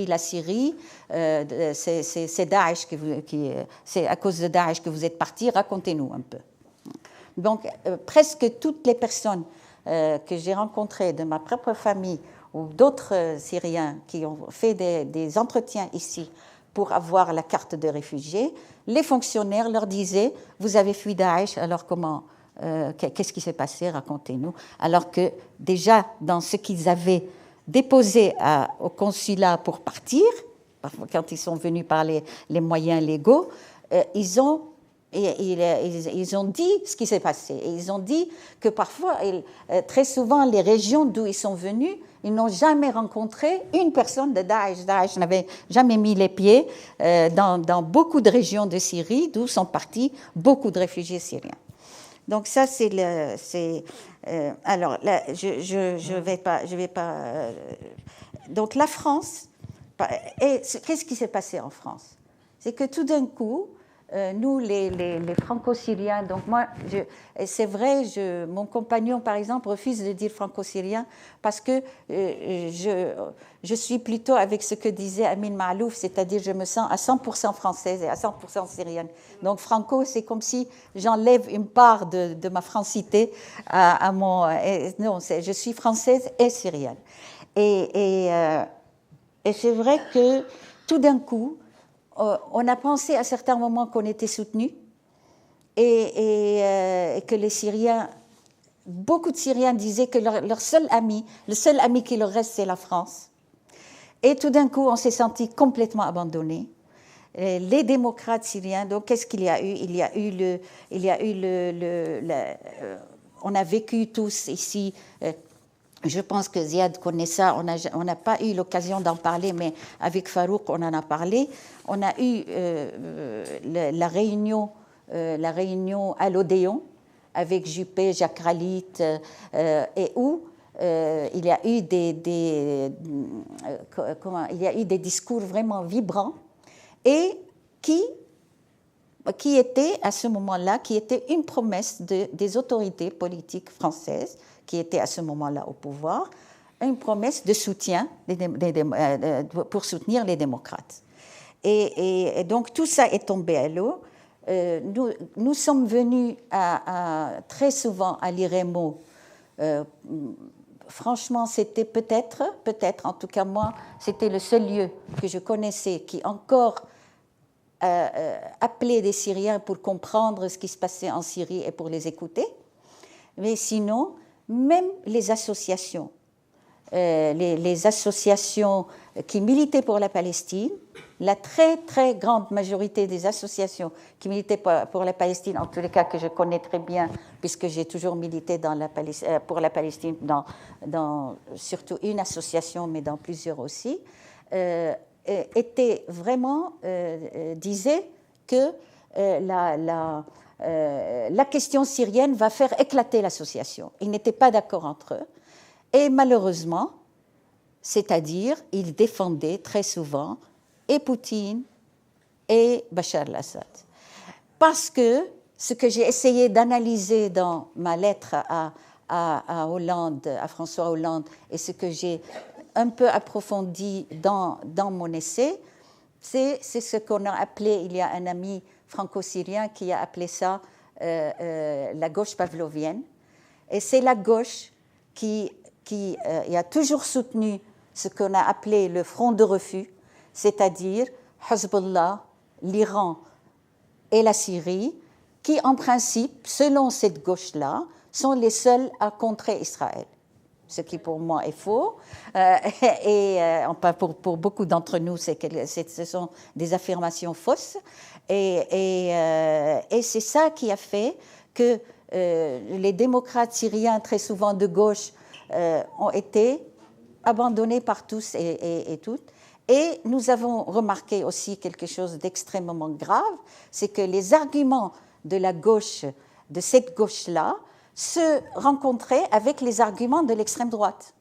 la Syrie, c'est Daesh c'est à cause de Daesh que vous êtes partis, racontez-nous un peu. Donc, presque toutes les personnes que j'ai rencontrées de ma propre famille ou d'autres Syriens qui ont fait des entretiens ici pour avoir la carte de réfugié, les fonctionnaires leur disaient « Vous avez fui Daesh, alors comment qu'est-ce qui s'est passé? Racontez-nous. » Alors que déjà, dans ce qu'ils avaient déposé au consulat pour partir, quand ils sont venus par les moyens légaux, ils ont dit ce qui s'est passé. Et ils ont dit que parfois, très souvent, les régions d'où ils sont venus, ils n'ont jamais rencontré une personne de Daesh. Daesh n'avait jamais mis les pieds dans beaucoup de régions de Syrie, d'où sont partis beaucoup de réfugiés syriens. Donc ça, alors, là, je vais pas. Donc la France. Et qu'est-ce qui s'est passé en France? C'est que tout d'un coup, nous, les franco-syriens, donc moi, c'est vrai, mon compagnon, par exemple, refuse de dire franco-syrien parce que je suis plutôt avec ce que disait Amin Maalouf, c'est-à-dire je me sens à 100% française et à 100% syrienne. Donc franco, c'est comme si j'enlève une part de ma francité à mon... non, je suis française et syrienne. Et c'est vrai que tout d'un coup, on a pensé à certains moments qu'on était soutenus et que les Syriens, beaucoup de Syriens disaient que leur seul ami, le seul ami qui leur reste, c'est la France. Et tout d'un coup, on s'est senti complètement abandonnés. Les démocrates syriens, donc qu'est-ce qu'il y a eu? On a vécu tous ici. Je pense que Ziad connaît ça. On n'a pas eu l'occasion d'en parler, mais avec Farouk, on en a parlé. On a eu la réunion à l'Odéon avec Juppé, Jacques Ralit, et où il y a eu des discours vraiment vibrants et qui était à ce moment-là, qui était une promesse des autorités politiques françaises qui étaient à ce moment-là au pouvoir, une promesse de soutien pour soutenir les démocrates. Et donc tout ça est tombé à l'eau. Nous sommes venus très souvent à l'IREMO. Franchement, c'était peut-être, en tout cas moi, c'était le seul lieu que je connaissais qui encore appelait des Syriens pour comprendre ce qui se passait en Syrie et pour les écouter. Mais sinon, même les associations, les associations qui militaient pour la Palestine, la très très grande majorité des associations qui militaient pour la Palestine, en tous les cas que je connais très bien, puisque j'ai toujours milité pour la Palestine dans surtout une association, mais dans plusieurs aussi, étaient vraiment disaient que la question syrienne va faire éclater l'association. Ils n'étaient pas d'accord entre eux. Et malheureusement, c'est-à-dire, ils défendaient très souvent et Poutine et Bachar al-Assad. Parce que ce que j'ai essayé d'analyser dans ma lettre à Hollande, à François Hollande, et ce que j'ai un peu approfondi dans mon essai, c'est ce qu'on a appelé, il y a un ami franco-syrien qui a appelé ça la gauche pavlovienne. Et c'est la gauche qui a toujours soutenu ce qu'on a appelé le front de refus, c'est-à-dire Hezbollah, l'Iran et la Syrie, qui en principe, selon cette gauche-là, sont les seuls à contrer Israël. Ce qui pour moi est faux, enfin pour beaucoup d'entre nous, ce sont des affirmations fausses, et c'est ça qui a fait que les démocrates syriens, très souvent de gauche, ont été abandonnés par tous et toutes. Et nous avons remarqué aussi quelque chose d'extrêmement grave, c'est que les arguments de la gauche, de cette gauche-là, se rencontraient avec les arguments de l'extrême droite.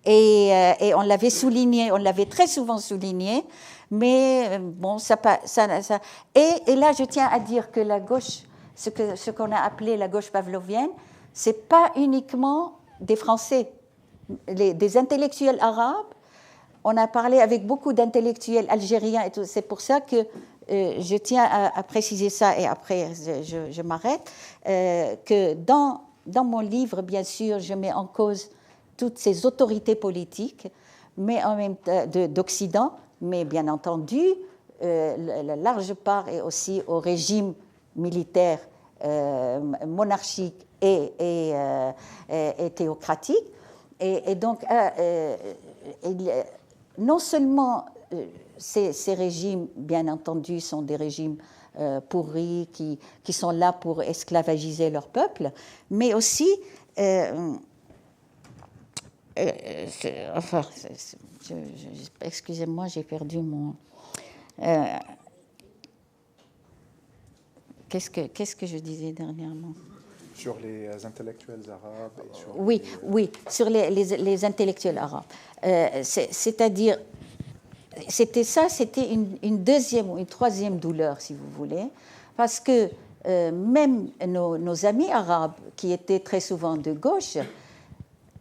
Et on l'avait souligné, on l'avait très souvent souligné, mais bon, et là, je tiens à dire que la gauche, ce qu'on a appelé la gauche pavlovienne, c'est pas uniquement des Français, des intellectuels arabes. On a parlé avec beaucoup d'intellectuels algériens et tout. C'est pour ça que je tiens à préciser ça et après je m'arrête, que dans mon livre, bien sûr, je mets en cause toutes ces autorités politiques, mais en même temps d'Occident, mais bien entendu, la large part est aussi au régime militaire monarchique et théocratique. Et donc, non seulement ces régimes, bien entendu, sont des régimes pourris qui sont là pour esclavagiser leur peuple, mais aussi, excusez-moi, j'ai perdu mon... Qu'est-ce que je disais dernièrement ? Sur les intellectuels arabes et sur oui, sur les intellectuels arabes. C'est-à-dire, c'était une deuxième ou une troisième douleur, si vous voulez, parce que même nos amis arabes, qui étaient très souvent de gauche,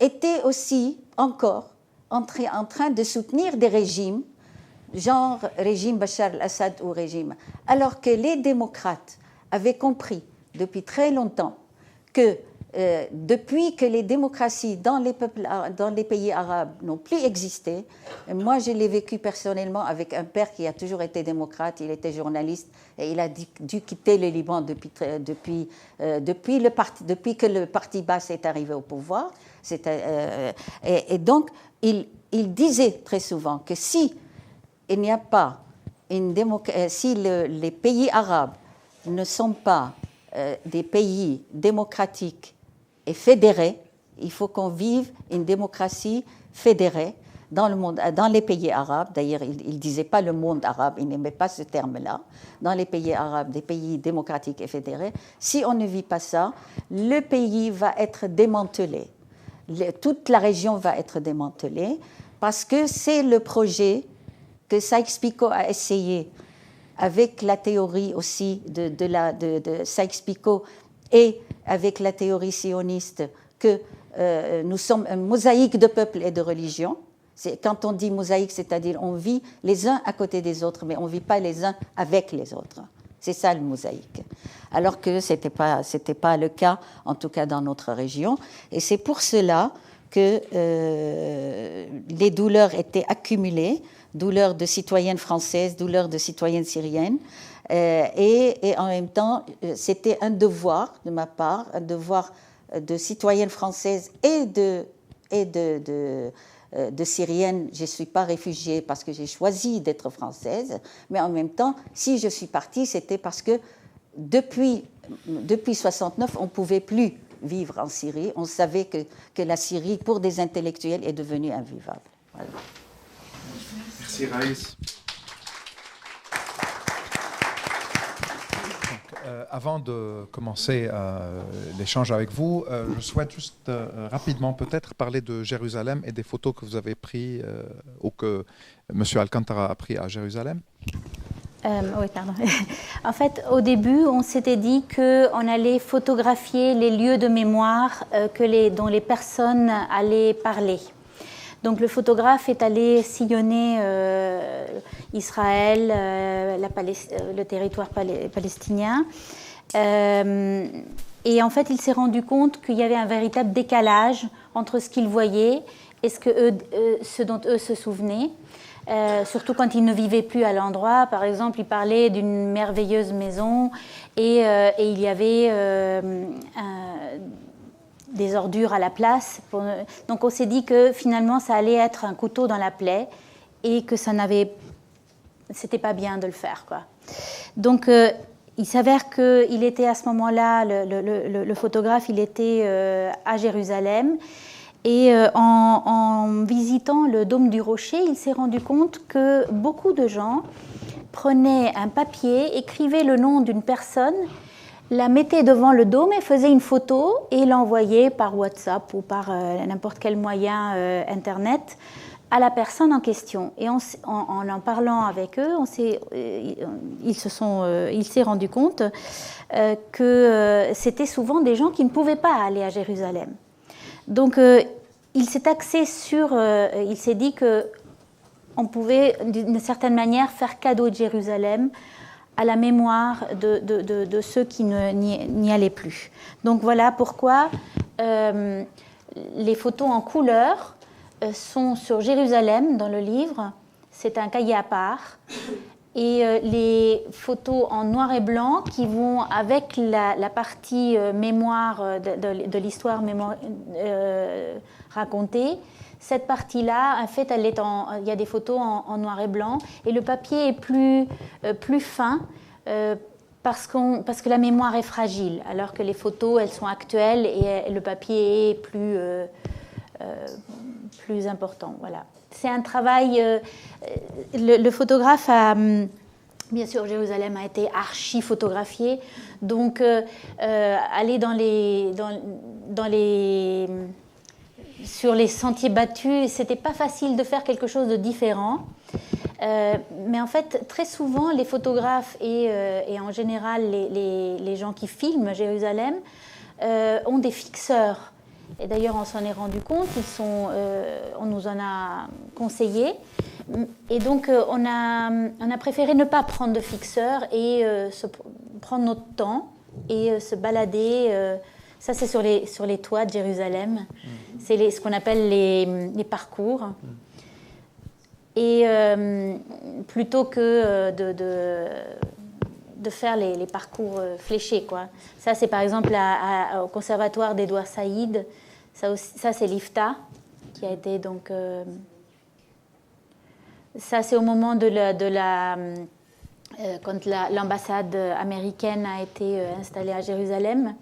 étaient aussi encore en train de soutenir des régimes, genre régime Bachar al-Assad ou régime, alors que les démocrates avaient compris depuis très longtemps que depuis que les démocraties dans les pays arabes n'ont plus existé, moi je l'ai vécu personnellement avec un père qui a toujours été démocrate, il était journaliste et il a dû quitter le Liban depuis que le parti Baas est arrivé au pouvoir. Et donc il disait très souvent que si il n'y a pas si les pays arabes ne sont pas des pays démocratiques et fédérés, il faut qu'on vive une démocratie fédérée dans le monde, dans les pays arabes. D'ailleurs, il ne disait pas le monde arabe, il n'aimait pas ce terme-là. Dans les pays arabes, des pays démocratiques et fédérés, si on ne vit pas ça, le pays va être démantelé. Toute la région va être démantelée parce que c'est le projet que Sykes-Picot a essayé avec la théorie aussi de Sykes-Picot et avec la théorie sioniste que nous sommes une mosaïque de peuples et de religions. Quand on dit mosaïque, c'est-à-dire on vit les uns à côté des autres, mais on ne vit pas les uns avec les autres. C'est ça le mosaïque. Alors que ce n'était pas le cas, en tout cas dans notre région. Et c'est pour cela que les douleurs étaient accumulées, douleurs de citoyennes françaises, douleurs de citoyennes syriennes. Et en même temps, c'était un devoir de ma part, un devoir de citoyenne française et de Syrienne. Je ne suis pas réfugiée parce que j'ai choisi d'être française, mais en même temps, si je suis partie, c'était parce que depuis 1969, on ne pouvait plus vivre en Syrie. On savait que la Syrie, pour des intellectuels, est devenue invivable. Voilà. Merci Raïs. Avant de commencer l'échange avec vous, je souhaite juste rapidement peut-être parler de Jérusalem et des photos que vous avez prises ou que M. Alcantara a pris à Jérusalem. Oui, pardon. En fait, au début, on s'était dit qu'on allait photographier les lieux de mémoire dont les personnes allaient parler. Donc le photographe est allé sillonner Israël, le territoire palestinien. Et en fait, il s'est rendu compte qu'il y avait un véritable décalage entre ce qu'il voyait et ce dont eux se souvenaient. Surtout quand ils ne vivaient plus à l'endroit. Par exemple, il parlait d'une merveilleuse maison et il y avait des ordures à la place. Donc on s'est dit que finalement ça allait être un couteau dans la plaie et que c'était pas bien de le faire, quoi. Donc il s'avère qu'il était à ce moment-là, le photographe, il était à Jérusalem. Et en visitant le dôme du Rocher, il s'est rendu compte que beaucoup de gens prenaient un papier, écrivaient le nom d'une personne, la mettaient devant le dôme et faisaient une photo et l'envoyaient par WhatsApp ou par n'importe quel moyen Internet à la personne en question. Et en parlant avec eux, il s'est rendu compte que c'était souvent des gens qui ne pouvaient pas aller à Jérusalem. Donc, il s'est axé il s'est dit qu'on pouvait, d'une certaine manière, faire cadeau de Jérusalem à la mémoire de ceux qui n'y allaient plus. Donc, voilà pourquoi les photos en couleur sont sur Jérusalem dans le livre. C'est un cahier à part. Et les photos en noir et blanc qui vont avec la partie mémoire de l'histoire racontée, cette partie-là, en fait, il y a des photos en noir et blanc et le papier est plus fin parce que la mémoire est fragile, alors que les photos, elles sont actuelles et le papier est plus important. Voilà. C'est un travail. Le photographe a, bien sûr, Jérusalem a été archi-photographié, donc aller sur les sentiers battus, c'était pas facile de faire quelque chose de différent. Mais en fait, très souvent, les photographes et en général les gens qui filment Jérusalem ont des fixeurs. Et d'ailleurs, on s'en est rendu compte, on nous en a conseillé. Et donc, on a préféré ne pas prendre de fixeur et prendre notre temps et se balader. Ça, c'est sur les toits de Jérusalem. C'est ce qu'on appelle les parcours. Et plutôt que de faire les parcours fléchés, quoi. Ça, c'est par exemple au conservatoire d'Edouard Saïd. Ça, c'est l'IFTA, qui a été donc... ça, c'est au moment quand l'ambassade américaine a été installée à Jérusalem.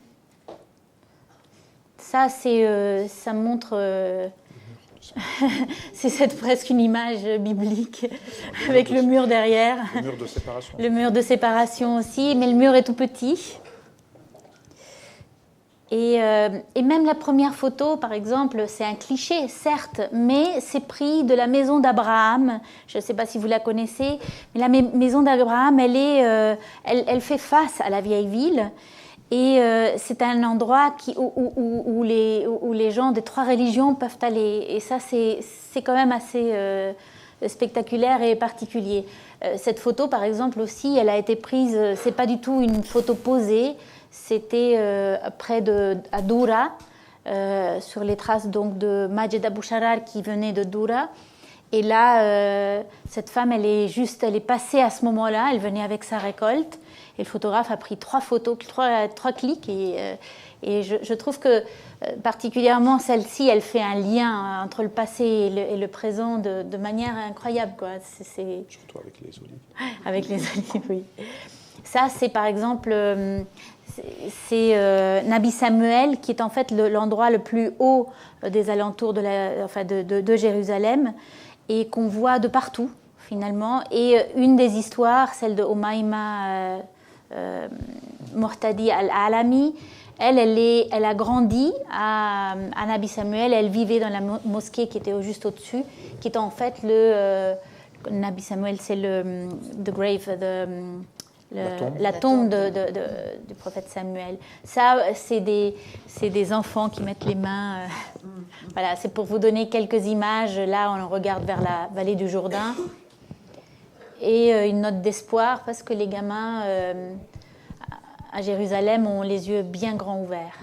Ça, ça montre... c'est presque une image biblique avec le mur derrière. Le mur de séparation. Le mur de séparation aussi, mais le mur est tout petit. Et même la première photo, par exemple, c'est un cliché, certes, mais c'est pris de la maison d'Abraham. Je ne sais pas si vous la connaissez, mais la maison d'Abraham, elle fait face à la vieille ville. Et c'est un endroit où les gens des 3 religions peuvent aller. Et ça, c'est quand même assez spectaculaire et particulier. Cette photo, par exemple, aussi, elle a été prise, c'est pas du tout une photo posée, c'était à Doura, sur les traces donc, de Majed Abou Sharar qui venait de Doura. Et là, cette femme, elle est passée à ce moment-là, elle venait avec sa récolte. Et le photographe a pris 3 photos, 3 clics. Et je trouve que particulièrement celle-ci, elle fait un lien entre le passé et le présent de manière incroyable, quoi. Surtout avec les olives. Avec les olives, oui. Ça, c'est par exemple Nabi Samuel, qui est en fait l'endroit le plus haut des alentours de Jérusalem et qu'on voit de partout, finalement. Et une des histoires, celle de Omaïma Mortadi al-Alami, elle a grandi à Nabi Samuel, elle vivait dans la mosquée qui était juste au-dessus, qui est en fait Nabi Samuel, c'est the grave, la tombe du prophète Samuel. Ça, c'est des enfants qui mettent les mains. Voilà, c'est pour vous donner quelques images. Là, on regarde vers la vallée du Jourdain. Et une note d'espoir parce que les gamins à Jérusalem ont les yeux bien grands ouverts.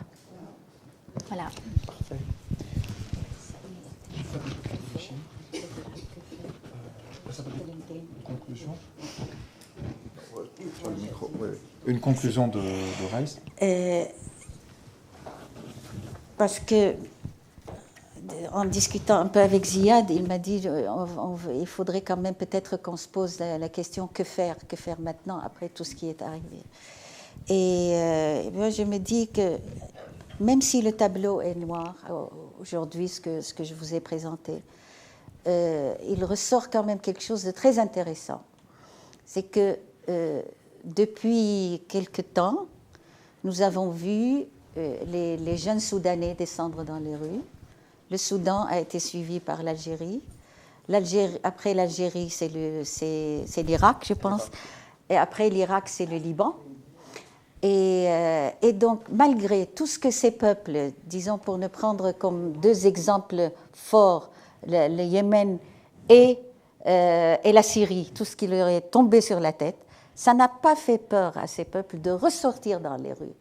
Voilà. Parfait. Conclusion. Sur le micro, ouais. Une conclusion de Raïs. Parce que en discutant un peu avec Ziad, il m'a dit il faudrait quand même peut-être qu'on se pose la question que faire maintenant après tout ce qui est arrivé. Et moi je me dis que même si le tableau est noir aujourd'hui, ce que je vous ai présenté, il ressort quand même quelque chose de très intéressant. C'est que depuis quelque temps, nous avons vu les jeunes Soudanais descendre dans les rues. Le Soudan a été suivi par l'Algérie. Après l'Algérie, c'est l'Irak, je pense. Et après l'Irak, c'est le Liban. Et donc, malgré tout ce que ces peuples, disons pour ne prendre comme 2 exemples forts, le Yémen et la Syrie, tout ce qui leur est tombé sur la tête, ça n'a pas fait peur à ces peuples de ressortir dans les rues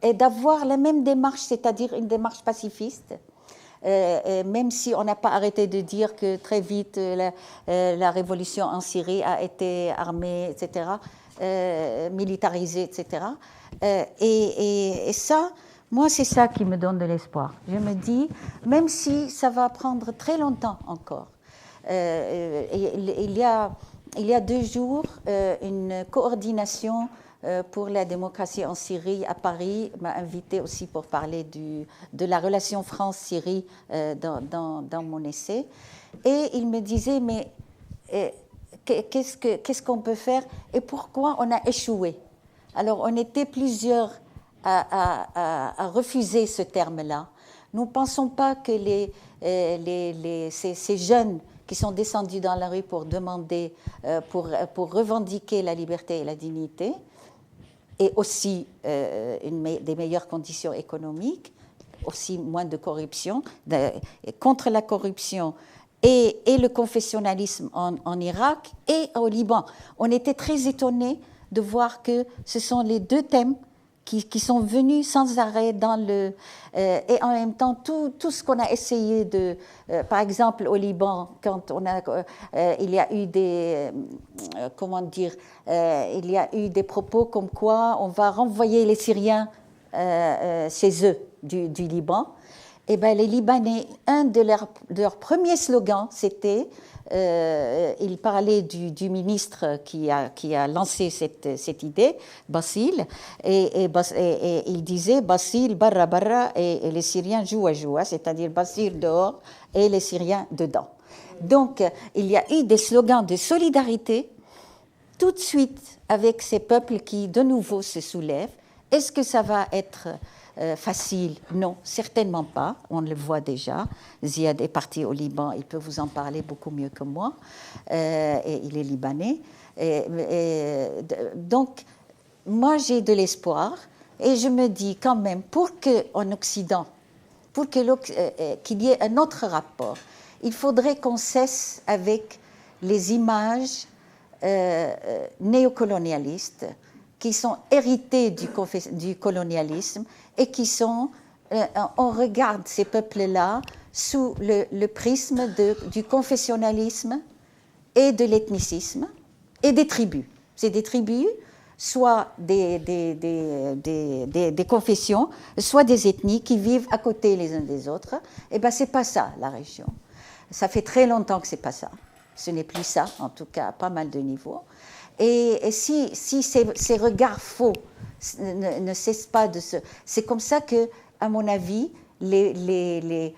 et d'avoir la même démarche, c'est-à-dire une démarche pacifiste, même si on n'a pas arrêté de dire que très vite la révolution en Syrie a été armée, etc., militarisée, etc. Et ça, moi, c'est ça qui me donne de l'espoir. Je me dis, même si ça va prendre très longtemps encore, il y a 2 jours, une coordination pour la démocratie en Syrie à Paris m'a invité aussi pour parler de la relation France-Syrie dans mon essai. Et il me disait, mais qu'est-ce qu'on peut faire et pourquoi on a échoué? Alors, on était plusieurs à refuser ce terme-là. Nous ne pensons pas que ces jeunes qui sont descendus dans la rue pour demander, pour revendiquer la liberté et la dignité, et aussi des meilleures conditions économiques, aussi moins de corruption, contre la corruption et le confessionnalisme en Irak et au Liban. On était très étonnés de voir que ce sont les deux thèmes qui sont venus sans arrêt dans le... et en même temps, tout ce qu'on a essayé de... par exemple, au Liban, quand il y a eu des... comment dire, il y a eu des propos comme quoi on va renvoyer les Syriens chez eux du Liban. Eh bien, les Libanais, un de leurs premiers slogans, c'était... il parlait du ministre qui a lancé cette idée, Bassil, et il disait Bassil, barra barra, et les Syriens joua joua, c'est-à-dire Bassil dehors et les Syriens dedans. Donc, il y a eu des slogans de solidarité tout de suite avec ces peuples qui, de nouveau, se soulèvent. Est-ce que ça va être facile? Non, certainement pas. On le voit déjà. Ziad est parti au Liban, il peut vous en parler beaucoup mieux que moi. Et il est libanais. Donc, moi, j'ai de l'espoir. Et je me dis quand même, pour qu'en Occident, qu'il y ait un autre rapport, il faudrait qu'on cesse avec les images néocolonialistes qui sont héritées du colonialisme et qui sont, on regarde ces peuples-là sous le prisme du confessionnalisme et de l'ethnicisme et des tribus. C'est des tribus, soit des confessions, soit des ethnies qui vivent à côté les uns des autres. Eh bien, c'est pas ça, la région. Ça fait très longtemps que c'est pas ça. Ce n'est plus ça, en tout cas, à pas mal de niveaux. Et si ces regards faux ne cessent pas de se... C'est comme ça que, à mon avis, même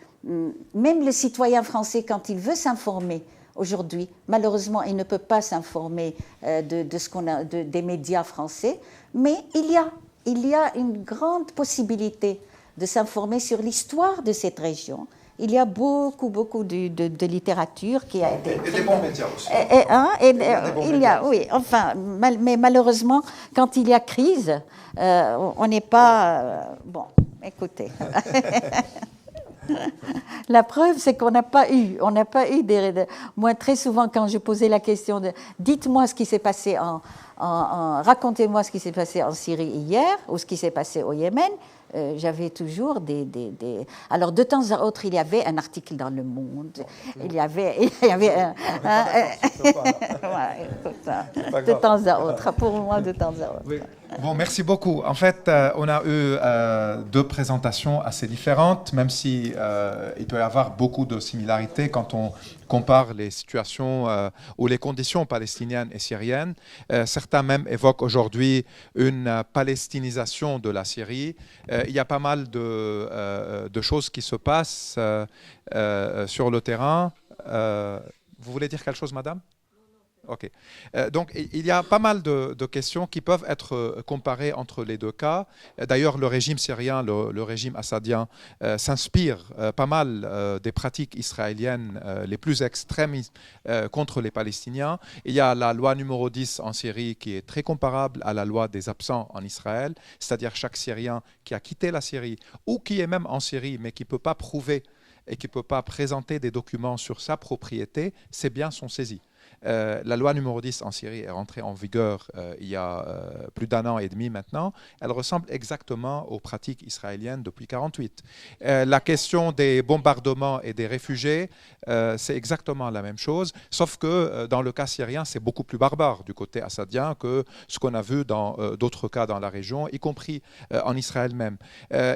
le citoyen français, quand il veut s'informer aujourd'hui, malheureusement, il ne peut pas s'informer de ce qu'on a des médias français, mais il y a une grande possibilité de s'informer sur l'histoire de cette région. Il y a beaucoup de littérature qui a été... Et des bons médias aussi. Oui, enfin, mais malheureusement, quand il y a crise, on n'est pas... bon, écoutez. La preuve, c'est qu'on n'a pas eu moi, très souvent, quand je posais la question de « dites-moi ce qui s'est passé racontez-moi ce qui s'est passé en Syrie hier ou ce qui s'est passé au Yémen », j'avais toujours Alors, de temps à autre, il y avait un article dans Le Monde. Il y avait de temps à autre, pour moi, de temps à autre. Oui. Bon, merci beaucoup. En fait, on a eu deux présentations assez différentes, même si il doit y avoir beaucoup de similarités quand on compare les situations ou les conditions palestiniennes et syriennes. Certains même évoquent aujourd'hui une palestinisation de la Syrie. Il y a pas mal de choses qui se passent sur le terrain. Vous voulez dire quelque chose, madame ? Ok. Donc, il y a pas mal de questions qui peuvent être comparées entre les deux cas. D'ailleurs, le régime syrien, le régime assadien, s'inspire pas mal des pratiques israéliennes les plus extrêmes contre les Palestiniens. Il y a la loi numéro 10 en Syrie qui est très comparable à la loi des absents en Israël, c'est-à-dire chaque Syrien qui a quitté la Syrie ou qui est même en Syrie mais qui ne peut pas prouver et qui ne peut pas présenter des documents sur sa propriété, ses biens sont saisis. La loi numéro 10 en Syrie est rentrée en vigueur il y a plus d'un an et demi maintenant. Elle ressemble exactement aux pratiques israéliennes depuis 1948. La question des bombardements et des réfugiés, c'est exactement la même chose, sauf que dans le cas syrien, c'est beaucoup plus barbare du côté assadien que ce qu'on a vu dans d'autres cas dans la région, y compris en Israël même.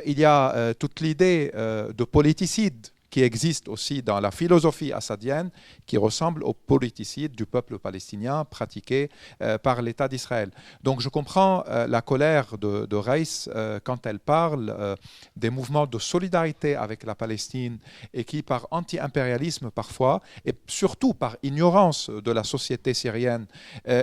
Il y a toute l'idée de politicide qui existe aussi dans la philosophie assadienne, qui ressemble au politicide du peuple palestinien pratiqué par l'État d'Israël. Donc je comprends la colère de Reiss quand elle parle des mouvements de solidarité avec la Palestine et qui, par anti-impérialisme parfois, et surtout par ignorance de la société syrienne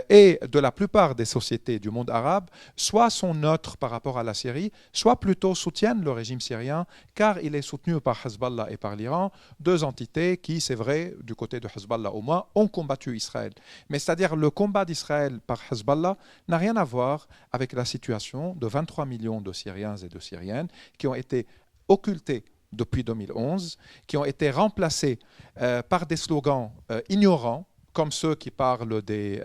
et de la plupart des sociétés du monde arabe, soit sont neutres par rapport à la Syrie, soit plutôt soutiennent le régime syrien, car il est soutenu par Hezbollah et par l'Iran, deux entités qui, c'est vrai, du côté de Hezbollah au moins, ont combattu Israël. Mais c'est-à-dire le combat d'Israël par Hezbollah n'a rien à voir avec la situation de 23 millions de Syriens et de Syriennes qui ont été occultés depuis 2011, qui ont été remplacés par des slogans ignorants, comme ceux qui parlent des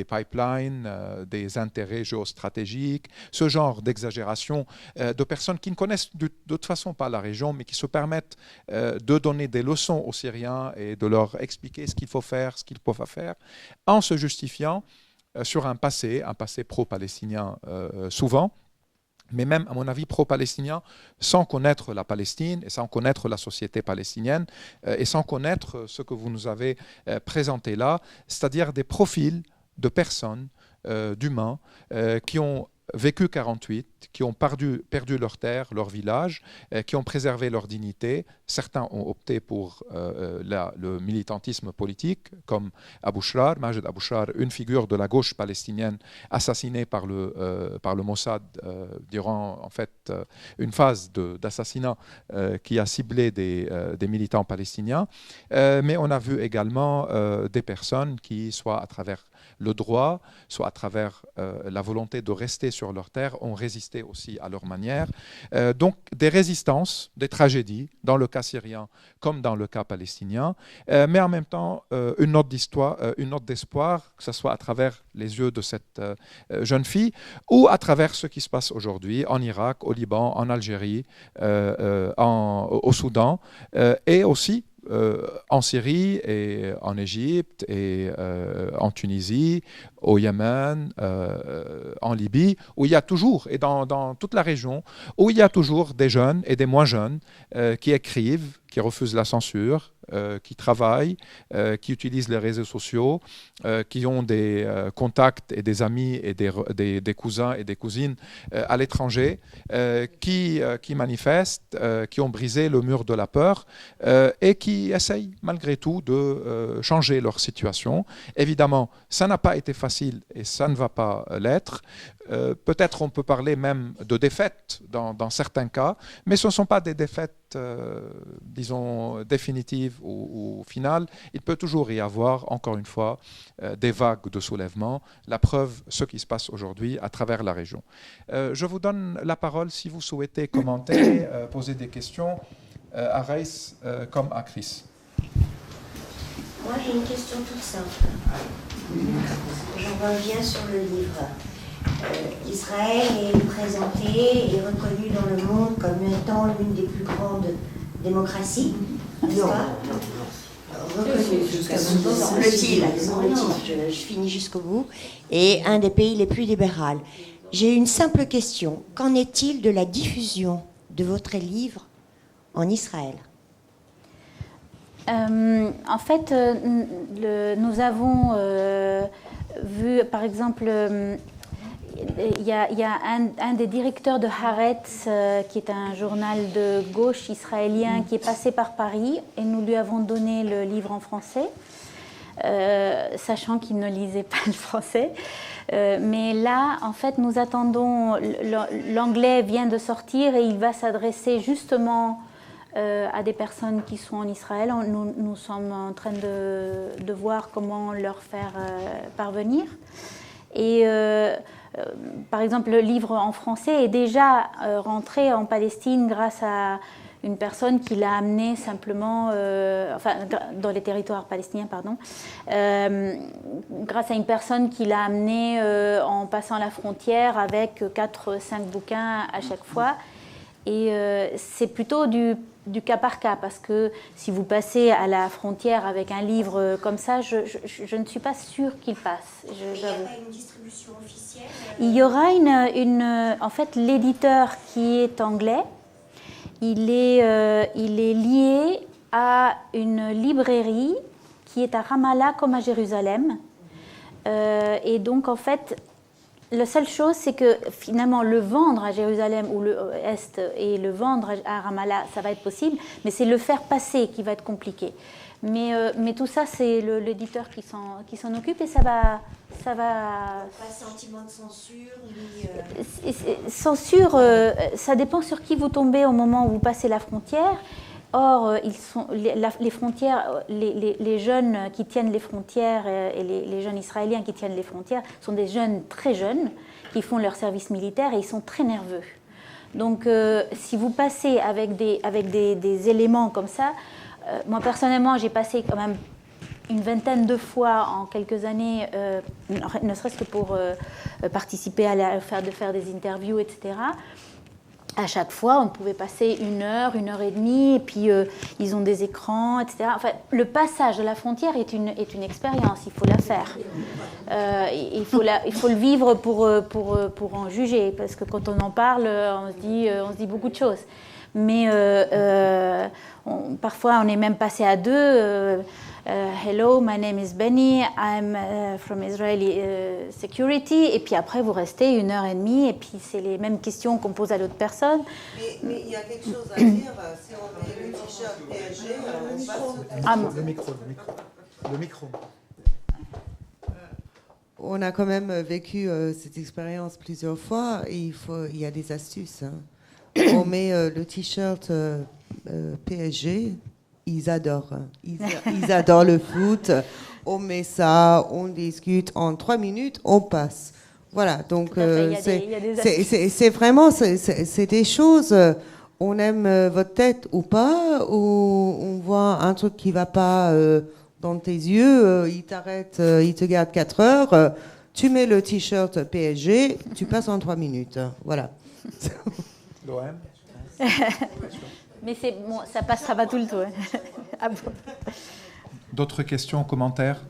pipelines, des intérêts géostratégiques, ce genre d'exagération de personnes qui ne connaissent de toute façon pas la région, mais qui se permettent de donner des leçons aux Syriens et de leur expliquer ce qu'il faut faire, ce qu'ils peuvent faire, en se justifiant sur un passé pro-palestinien souvent, mais même, à mon avis, pro-palestinien, sans connaître la Palestine et sans connaître la société palestinienne et sans connaître ce que vous nous avez présenté là, c'est-à-dire des profils de personnes, d'humains, qui ont vécu 48, qui ont perdu leur terre, leur village, qui ont préservé leur dignité. Certains ont opté pour le militantisme politique, comme Abu Shrar, Majed Abu Shrar, une figure de la gauche palestinienne assassinée par le Mossad durant en fait une phase d'assassinat qui a ciblé des militants palestiniens. Mais on a vu également des personnes qui, soit à travers le droit, soit à travers la volonté de rester sur leur terre, ont résisté aussi à leur manière. Donc des résistances, des tragédies, dans le cas syrien comme dans le cas palestinien, mais en même temps une note d'espoir, que ce soit à travers les yeux de cette jeune fille ou à travers ce qui se passe aujourd'hui en Irak, au Liban, en Algérie, au Soudan, et aussi en Syrie et en Égypte et en Tunisie, au Yémen, en Libye, où il y a toujours, et dans toute la région, où il y a toujours des jeunes et des moins jeunes qui écrivent, qui refusent la censure, qui travaillent, qui utilisent les réseaux sociaux, qui ont des contacts et des amis et des cousins et des cousines à l'étranger, qui manifestent, qui ont brisé le mur de la peur et qui essayent malgré tout de changer leur situation. Évidemment, ça n'a pas été facile et ça ne va pas l'être. Peut-être on peut parler même de défaites dans certains cas, mais ce ne sont pas des défaites, disons, définitives ou finales. Il peut toujours y avoir, encore une fois, des vagues de soulèvement. La preuve, ce qui se passe aujourd'hui à travers la région. Je vous donne la parole si vous souhaitez commenter, poser des questions à Reis comme à Chris. Moi, j'ai une question toute simple. J'en reviens sur le livre. Israël est présenté et reconnu dans le monde comme étant l'une des plus grandes démocraties, n'est-ce pas? Reconnu jusqu'à semble-t-il, je finis jusqu'au bout, et un des pays les plus libéraux. J'ai une simple question. Qu'en est-il de la diffusion de votre livre en Israël? En fait, nous avons vu, par exemple, il y a un des directeurs de Haaretz, qui est un journal de gauche israélien, qui est passé par Paris, et nous lui avons donné le livre en français, sachant qu'il ne lisait pas le français. Mais là, en fait, nous attendons, l'anglais vient de sortir et il va s'adresser justement à des personnes qui sont en Israël. Nous sommes en train de voir comment leur faire parvenir. Et par exemple, le livre en français est déjà rentré en Palestine grâce à une personne qui l'a amené simplement, enfin, dans les territoires palestiniens, pardon, grâce à une personne qui l'a amené en passant la frontière avec 4-5 bouquins à chaque fois. Et c'est plutôt du cas par cas, parce que si vous passez à la frontière avec un livre comme ça, je ne suis pas sûre qu'il passe. Il n'y a pas une distribution officielle? Il y aura en fait, l'éditeur qui est anglais, il est lié à une librairie qui est à Ramallah comme à Jérusalem. Et donc, en fait, la seule chose, c'est que finalement, le vendre à Jérusalem ou le Est et le vendre à Ramallah, ça va être possible, mais c'est le faire passer qui va être compliqué. Mais tout ça, c'est l'éditeur qui s'en occupe et ça va... Pas sentiment de censure ni... Censure, ça dépend sur qui vous tombez au moment où vous passez la frontière. Or, les frontières, les jeunes qui tiennent les frontières et les jeunes israéliens qui tiennent les frontières sont des jeunes très jeunes qui font leur service militaire et ils sont très nerveux. Donc, si vous passez avec des éléments comme ça, moi personnellement, j'ai passé quand même une vingtaine de fois en quelques années, ne serait-ce que pour participer à faire des interviews, etc. À chaque fois, on pouvait passer 1 heure, 1 heure et demie, et puis ils ont des écrans, etc. Enfin, le passage de la frontière est une expérience, il faut la faire. Il faut le vivre pour en juger, parce que quand on en parle, on se dit beaucoup de choses. Mais parfois, on est même passé à 2. Hello, my name is Benny, I'm from Israeli Security. Et puis après, vous restez 1 heure et demie, et puis c'est les mêmes questions qu'on pose à l'autre personne. Mais il y a quelque chose à dire. Si on met le t-shirt PSG, on passe... Le micro. On a quand même vécu cette expérience plusieurs fois. Et il y a des astuces. On met le t-shirt PSG. Ils adorent. Ils adorent le foot. On met ça, on discute. En 3 minutes, on passe. Voilà. Donc, c'est vraiment c'est des choses. On aime votre tête ou pas, ou on voit un truc qui va pas dans tes yeux. Il t'arrête, il te garde 4 heures. Tu mets le t-shirt PSG, tu passes en 3 minutes. Voilà. L'OM. Mais bon, ça passera pas tout le temps. Ah bon. D'autres questions, commentaires?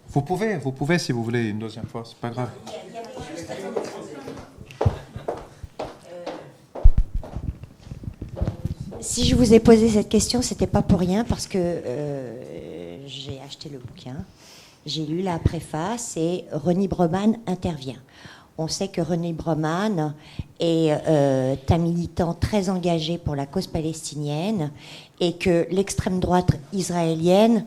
Vous pouvez si vous voulez une deuxième fois, c'est pas grave. Si je vous ai posé cette question, c'était pas pour rien, parce que j'ai acheté le bouquin, j'ai lu la préface et René Broman intervient. On sait que René Broman est un militant très engagé pour la cause palestinienne et que l'extrême droite israélienne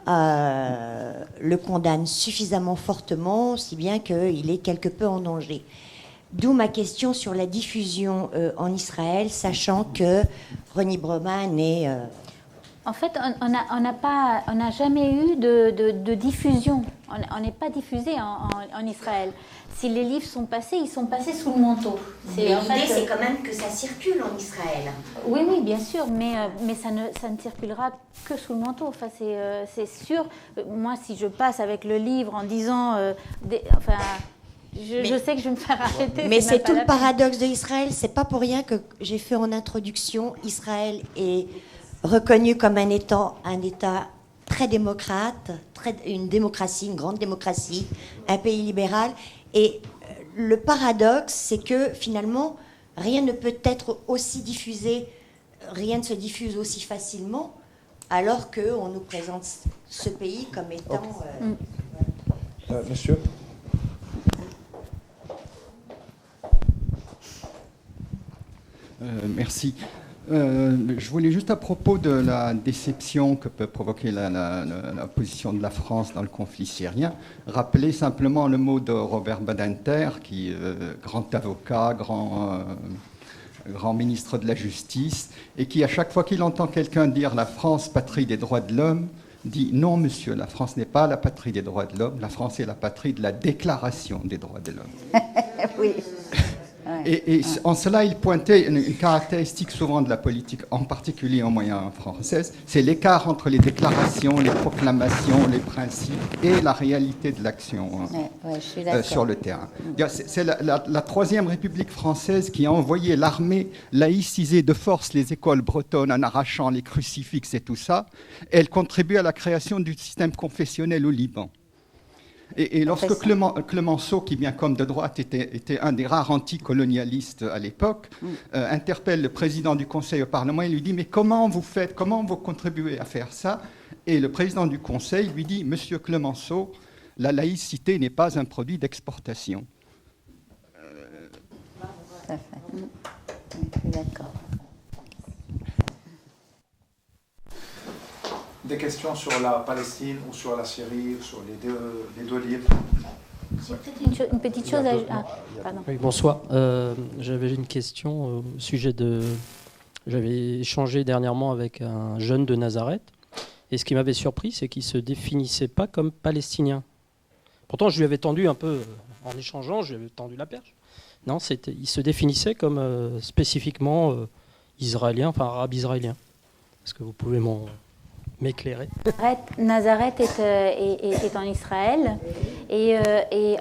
le condamne suffisamment fortement, si bien qu'il est quelque peu en danger. D'où ma question sur la diffusion en Israël, sachant que René Broman est... En fait, on n'a jamais eu de diffusion. On n'est pas diffusé en Israël. Si les livres sont passés, ils sont passés sous le manteau. L'idée, c'est quand même que ça circule en Israël. Oui, bien sûr, mais ça ne circulera que sous le manteau. Enfin, c'est sûr. Moi, si je passe avec le livre en disant... je sais que je vais me faire arrêter. Mais c'est tout le paradoxe de Israël. C'est pas pour rien que j'ai fait en introduction, Israël est reconnu comme un État très démocrate, une démocratie, une grande démocratie, un pays libéral. Et le paradoxe, c'est que finalement, rien ne peut être aussi diffusé, rien ne se diffuse aussi facilement, alors qu'on nous présente ce pays comme étant... Monsieur. Merci. Je voulais juste, à propos de la déception que peut provoquer la position de la France dans le conflit syrien, rappeler simplement le mot de Robert Badinter, qui est grand avocat, grand ministre de la Justice, et qui, à chaque fois qu'il entend quelqu'un dire « la France, patrie des droits de l'homme », dit « non, monsieur, la France n'est pas la patrie des droits de l'homme, la France est la patrie de la Déclaration des droits de l'homme ». Oui. Et en cela, il pointait une caractéristique souvent de la politique, en particulier en moyen française, c'est l'écart entre les déclarations, les proclamations, les principes et la réalité de l'action sur le terrain. C'est la Troisième République française qui a envoyé l'armée laïciser de force les écoles bretonnes en arrachant les crucifixes et tout ça. Elle contribue à la création du système confessionnel au Liban. Et lorsque Clemenceau, qui bien comme de droite était un des rares anticolonialistes à l'époque, interpelle le président du Conseil au Parlement et lui dit « Mais comment vous faites, comment vous contribuez à faire ça ?» Et le président du Conseil lui dit « Monsieur Clemenceau, la laïcité n'est pas un produit d'exportation. » D'accord. Des questions sur la Palestine ou sur la Syrie, ou sur les deux livres? J'ai peut-être une petite chose à... Ah, pardon. Oui, bonsoir. J'avais une question au sujet de... J'avais échangé dernièrement avec un jeune de Nazareth, et ce qui m'avait surpris, c'est qu'il ne se définissait pas comme palestinien. Pourtant, je lui avais tendu un peu, en échangeant, je lui avais tendu la perche. Non, il se définissait comme spécifiquement israélien, enfin arabe israélien. Est-ce que vous pouvez m'éclairer? Nazareth est en Israël, et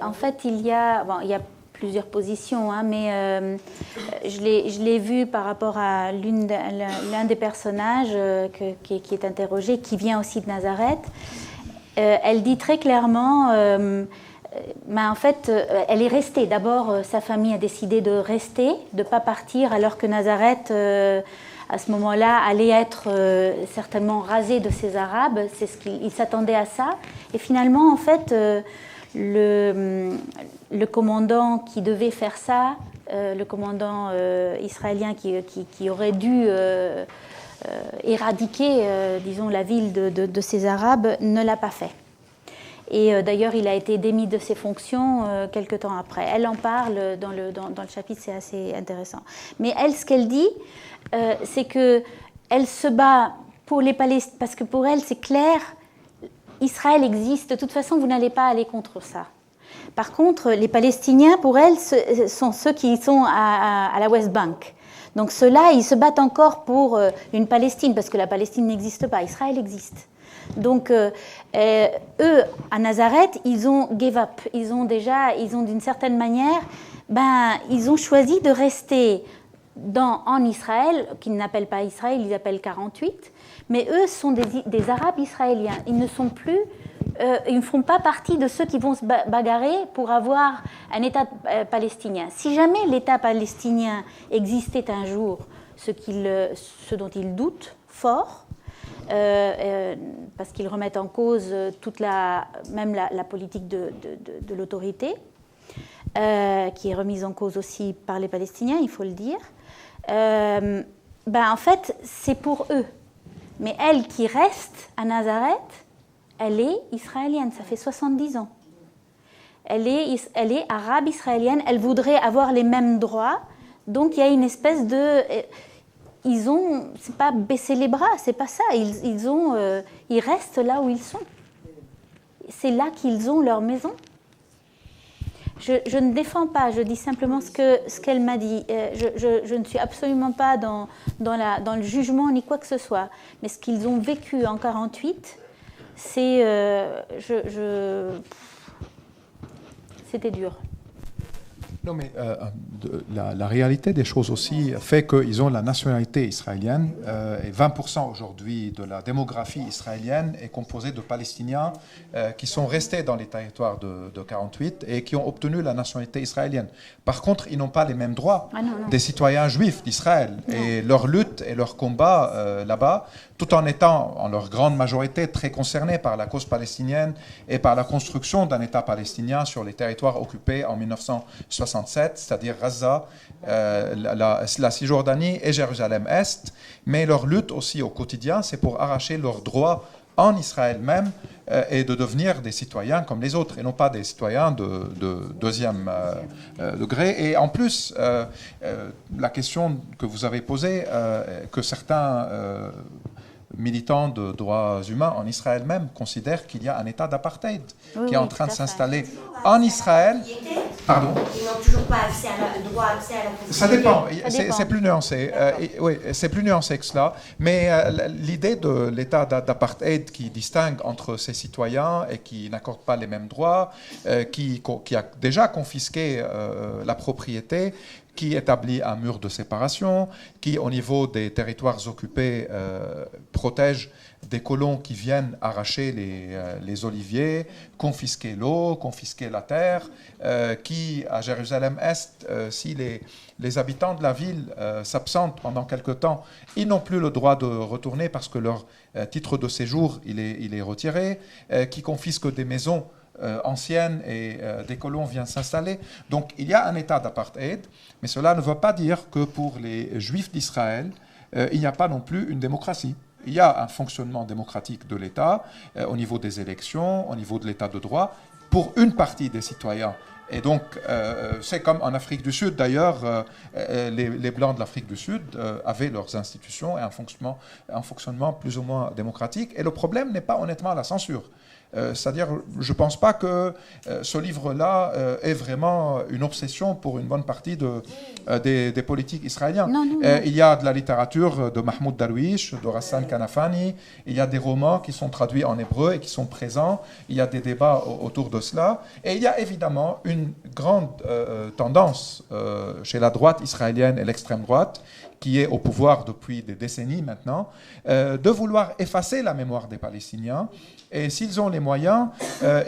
en fait, il y a plusieurs positions, hein, mais je l'ai vu par rapport à l'un des personnages qui est interrogé, qui vient aussi de Nazareth. Elle dit très clairement, en fait, elle est restée. D'abord, sa famille a décidé de rester, de ne pas partir, alors que Nazareth, à ce moment-là, allait être certainement rasée de ses Arabes. C'est ce qu'il s'attendait à ça. Et finalement, en fait, le commandant qui devait faire ça, le commandant israélien qui aurait dû éradiquer, disons, la ville de ces Arabes, ne l'a pas fait. Et d'ailleurs, il a été démis de ses fonctions quelque temps après. Elle en parle dans le chapitre, c'est assez intéressant. Mais elle, ce qu'elle dit, c'est qu'elle se bat pour les Palestiniens, parce que pour elle, c'est clair, Israël existe, de toute façon, vous n'allez pas aller contre ça. Par contre, les Palestiniens, pour elle, sont ceux qui sont à la West Bank. Donc ceux-là, ils se battent encore pour une Palestine, parce que la Palestine n'existe pas, Israël existe. Donc eux, à Nazareth, ils ont give up. Ils ont d'une certaine manière, ils ont choisi de rester en Israël, qu'ils n'appellent pas Israël, ils appellent 48. Mais eux sont des Arabes israéliens. Ils ne sont plus, ils ne font pas partie de ceux qui vont se bagarrer pour avoir un État palestinien. Si jamais l'État palestinien existait un jour, ce dont ils doutent fort, parce qu'ils remettent en cause même la politique de l'autorité, qui est remise en cause aussi par les Palestiniens, il faut le dire. En fait, c'est pour eux. Mais elle qui reste à Nazareth, elle est israélienne, ça fait 70 ans. Elle est arabe israélienne, elle voudrait avoir les mêmes droits, donc il y a une espèce de... c'est pas baisser les bras, c'est pas ça, ils restent là où ils sont. C'est là qu'ils ont leur maison. Je ne défends pas, je dis simplement ce qu'elle m'a dit. Je ne suis absolument pas dans le jugement ni quoi que ce soit. Mais ce qu'ils ont vécu en 1948, c'était dur. Non, mais la réalité des choses aussi fait qu'ils ont la nationalité israélienne. Et 20% aujourd'hui de la démographie israélienne est composée de Palestiniens qui sont restés dans les territoires de 48 et qui ont obtenu la nationalité israélienne. Par contre, ils n'ont pas les mêmes droits des citoyens juifs d'Israël. Et leur lutte et leur combat là-bas, tout en étant en leur grande majorité très concernés par la cause palestinienne et par la construction d'un État palestinien sur les territoires occupés en 1967, c'est-à-dire Gaza, la Cisjordanie et Jérusalem-Est. Mais leur lutte aussi au quotidien, c'est pour arracher leurs droits en Israël même et de devenir des citoyens comme les autres et non pas des citoyens de deuxième degré. Et en plus, la question que vous avez posée, que certains militants de droits humains en Israël même considèrent qu'il y a un état d'apartheid qui est en train de s'installer en Israël. Pardon. Ils n'ont toujours pas droit à la propriété. Ça dépend, c'est plus nuancé. Oui, c'est plus nuancé que cela. Mais l'idée de l'état d'apartheid qui distingue entre ses citoyens et qui n'accorde pas les mêmes droits, qui a déjà confisqué la propriété, qui établit un mur de séparation, qui, au niveau des territoires occupés, protège des colons qui viennent arracher les oliviers, confisquer l'eau, confisquer la terre, qui, à Jérusalem-Est, si les habitants de la ville s'absentent pendant quelque temps, ils n'ont plus le droit de retourner parce que leur titre de séjour il est retiré, qui confisque des maisons anciennes et des colons viennent s'installer. Donc il y a un état d'apartheid, mais cela ne veut pas dire que pour les Juifs d'Israël, il n'y a pas non plus une démocratie. Il y a un fonctionnement démocratique de l'État au niveau des élections, au niveau de l'État de droit. pour une partie des citoyens. Et donc, c'est comme en Afrique du Sud, d'ailleurs, les Blancs de l'Afrique du Sud avaient leurs institutions et un fonctionnement plus ou moins démocratique. Et le problème n'est pas honnêtement la censure. C'est-à-dire, je ne pense pas que ce livre-là est vraiment une obsession pour une bonne partie des politiques israéliens. Non. Il y a de la littérature de Mahmoud Darwish, de Rassan Kanafani, il y a des romans qui sont traduits en hébreu et qui sont présents, il y a des débats autour de cela, et il y a évidemment une grande tendance chez la droite israélienne et l'extrême droite, qui est au pouvoir depuis des décennies maintenant, de vouloir effacer la mémoire des Palestiniens. Et s'ils ont les moyens,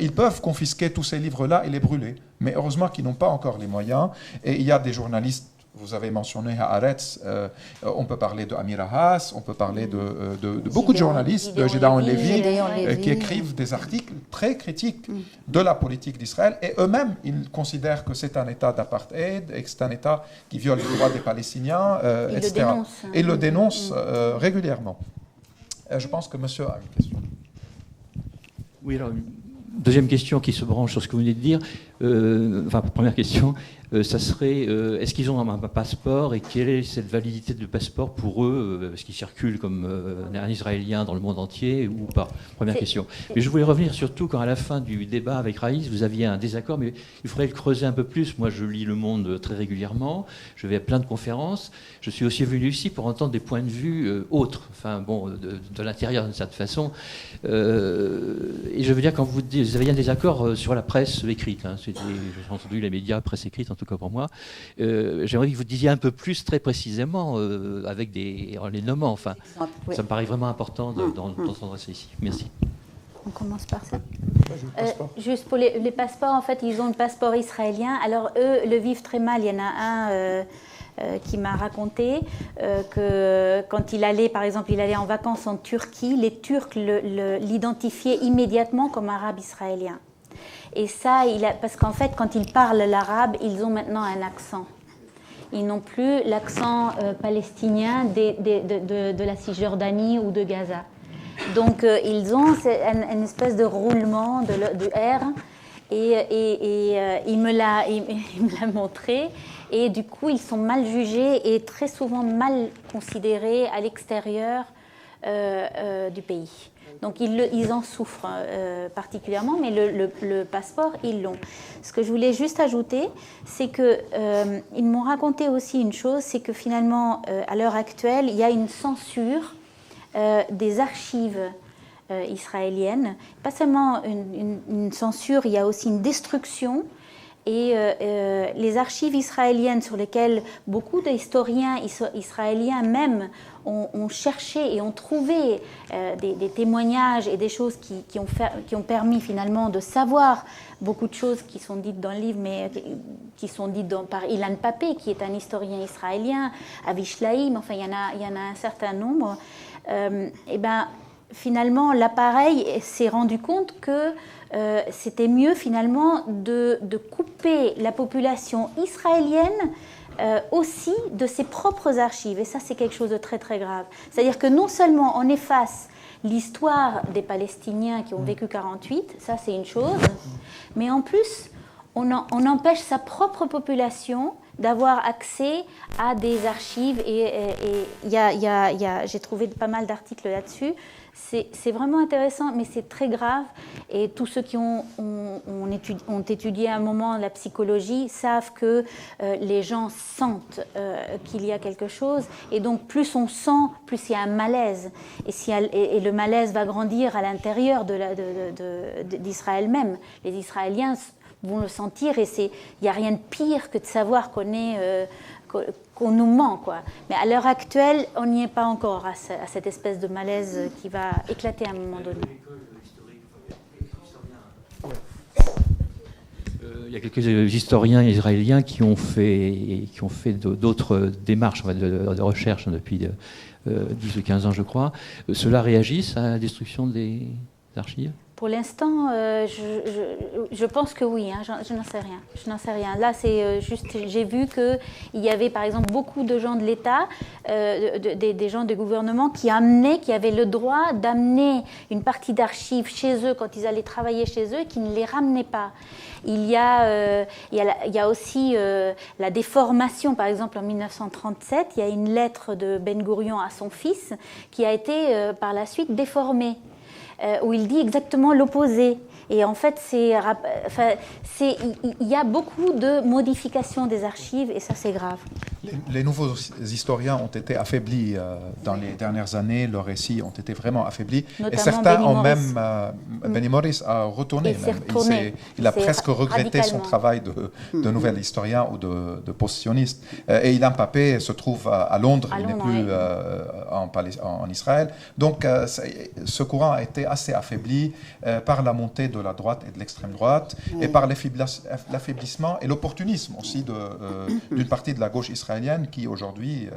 ils peuvent confisquer tous ces livres-là et les brûler. Mais heureusement qu'ils n'ont pas encore les moyens. Et il y a des journalistes, vous avez mentionné Haaretz, on peut parler de Amir Haas, on peut parler de beaucoup de journalistes, de Gideon Levy, qui écrivent des articles très critiques de la politique d'Israël. Et eux-mêmes, ils considèrent que c'est un État d'apartheid et que c'est un État qui viole les droits des Palestiniens, etc. Et le dénoncent régulièrement. Je pense que monsieur a une question. Oui, alors, deuxième question qui se branche sur ce que vous venez de dire. Première question, ça serait, est-ce qu'ils ont un passeport et quelle est cette validité de passeport pour eux? Est-ce qu'ils circulent comme un Israélien dans le monde entier ou pas? Première question. Mais je voulais revenir surtout quand à la fin du débat avec Raïs, vous aviez un désaccord, mais il faudrait le creuser un peu plus. Moi, je lis Le Monde très régulièrement, je vais à plein de conférences. Je suis aussi venu ici pour entendre des points de vue autres, de l'intérieur d'une certaine façon. Et je veux dire, quand vous avez un désaccord sur la presse écrite, j'ai entendu les médias, presse écrite en tout cas pour moi, j'aimerais que vous disiez un peu plus très précisément, en les nommant, enfin. Ça me paraît vraiment important d'entendre ça ici. Merci. On commence par ça. Juste pour les passeports, en fait, ils ont le passeport israélien. Alors eux le vivent très mal. Il y en a un qui m'a raconté que quand il allait, par exemple, en vacances en Turquie, les Turcs l'identifiaient immédiatement comme arabe israélien. Et ça, parce qu'en fait, quand ils parlent l'arabe, ils ont maintenant un accent. Ils n'ont plus l'accent palestinien de la Cisjordanie ou de Gaza. Donc, ils ont une espèce de roulement du R. Et il me l'a montré. Et du coup, ils sont mal jugés et très souvent mal considérés à l'extérieur du pays. Donc ils en souffrent particulièrement, mais le passeport, ils l'ont. Ce que je voulais juste ajouter, c'est qu'ils m'ont raconté aussi une chose, c'est que finalement, à l'heure actuelle, il y a une censure des archives israéliennes. Pas seulement une censure, il y a aussi une destruction. Et les archives israéliennes sur lesquelles beaucoup d'historiens israéliens même ont cherché et ont trouvé des témoignages et des choses qui ont permis finalement de savoir beaucoup de choses qui sont dites dans le livre, mais qui sont dites par Ilan Papé, qui est un historien israélien, Avi Shlaim, enfin il y en a un certain nombre. Et ben finalement l'appareil s'est rendu compte que c'était mieux finalement de couper la population israélienne aussi de ses propres archives. Et ça, c'est quelque chose de très très grave. C'est-à-dire que non seulement on efface l'histoire des Palestiniens qui ont vécu 48, ça c'est une chose, mais en plus on empêche sa propre population d'avoir accès à des archives. Et j'ai trouvé pas mal d'articles là-dessus. C'est vraiment intéressant, mais c'est très grave. Et tous ceux qui ont étudié à un moment la psychologie savent que les gens sentent qu'il y a quelque chose. Et donc, plus on sent, plus il y a un malaise. Et le malaise va grandir à l'intérieur d'Israël même. Les Israéliens vont le sentir. Et il n'y a rien de pire que de savoir qu'on nous ment, quoi. Mais à l'heure actuelle, on n'y est pas encore à cette espèce de malaise qui va éclater à un moment donné. Il y a quelques historiens israéliens qui ont fait d'autres démarches de recherche depuis 10 ou 15 ans, je crois. Ceux-là réagissent à la destruction des archives ? Pour l'instant, je pense que oui, hein, je n'en sais rien. Je n'en sais rien. Là, c'est juste, j'ai vu qu'il y avait par exemple beaucoup de gens de l'État, des gens du gouvernement qui avaient le droit d'amener une partie d'archives chez eux quand ils allaient travailler chez eux et qui ne les ramenaient pas. Il y a aussi la déformation. Par exemple, en 1937, il y a une lettre de Ben Gourion à son fils qui a été par la suite déformée. Où il dit exactement l'opposé. Et en fait, il y a beaucoup de modifications des archives et ça, c'est grave. Les nouveaux historiens ont été affaiblis dans les dernières années. Leurs récits ont été vraiment affaiblis. Notamment et certains Benny ont Morris. même... Benny Morris a retourné. Il a presque regretté son travail de nouvel historien ou de post-sioniste. Et Ilan Pappé se trouve à Londres. Il n'est plus en Israël. Donc, ce courant a été assez affaibli par la montée de la droite et de l'extrême droite et par l'affaiblissement et l'opportunisme aussi d'une partie de la gauche israélienne qui aujourd'hui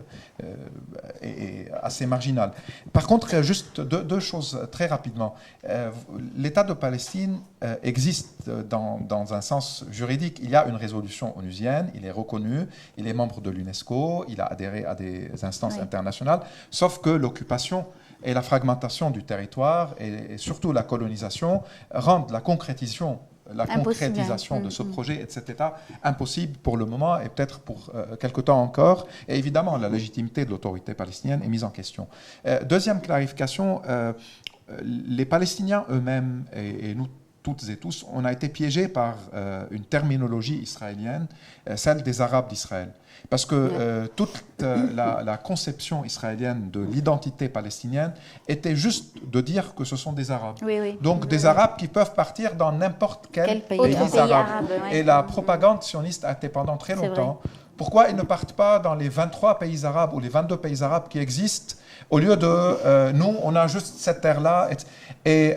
est assez marginale. Par contre, juste deux choses très rapidement. L'État de Palestine existe dans un sens juridique. Il y a une résolution onusienne, il est reconnu, il est membre de l'UNESCO, il a adhéré à des instances internationales, sauf que l'occupation et la fragmentation du territoire et surtout la colonisation rendent la concrétisation de ce projet et de cet État impossible pour le moment et peut-être pour quelque temps encore. Et évidemment, la légitimité de l'autorité palestinienne est mise en question. Deuxième clarification, les Palestiniens eux-mêmes et nous toutes et tous, on a été piégés par une terminologie israélienne, celle des Arabes d'Israël. Parce que toute la conception israélienne de l'identité palestinienne était juste de dire que ce sont des Arabes. Donc des Arabes qui peuvent partir dans n'importe quel pays arabe. Et la propagande sioniste a été pendant très longtemps. Pourquoi ils ne partent pas dans les 23 pays arabes ou les 22 pays arabes qui existent au lieu de nous, on a juste cette terre-là. Et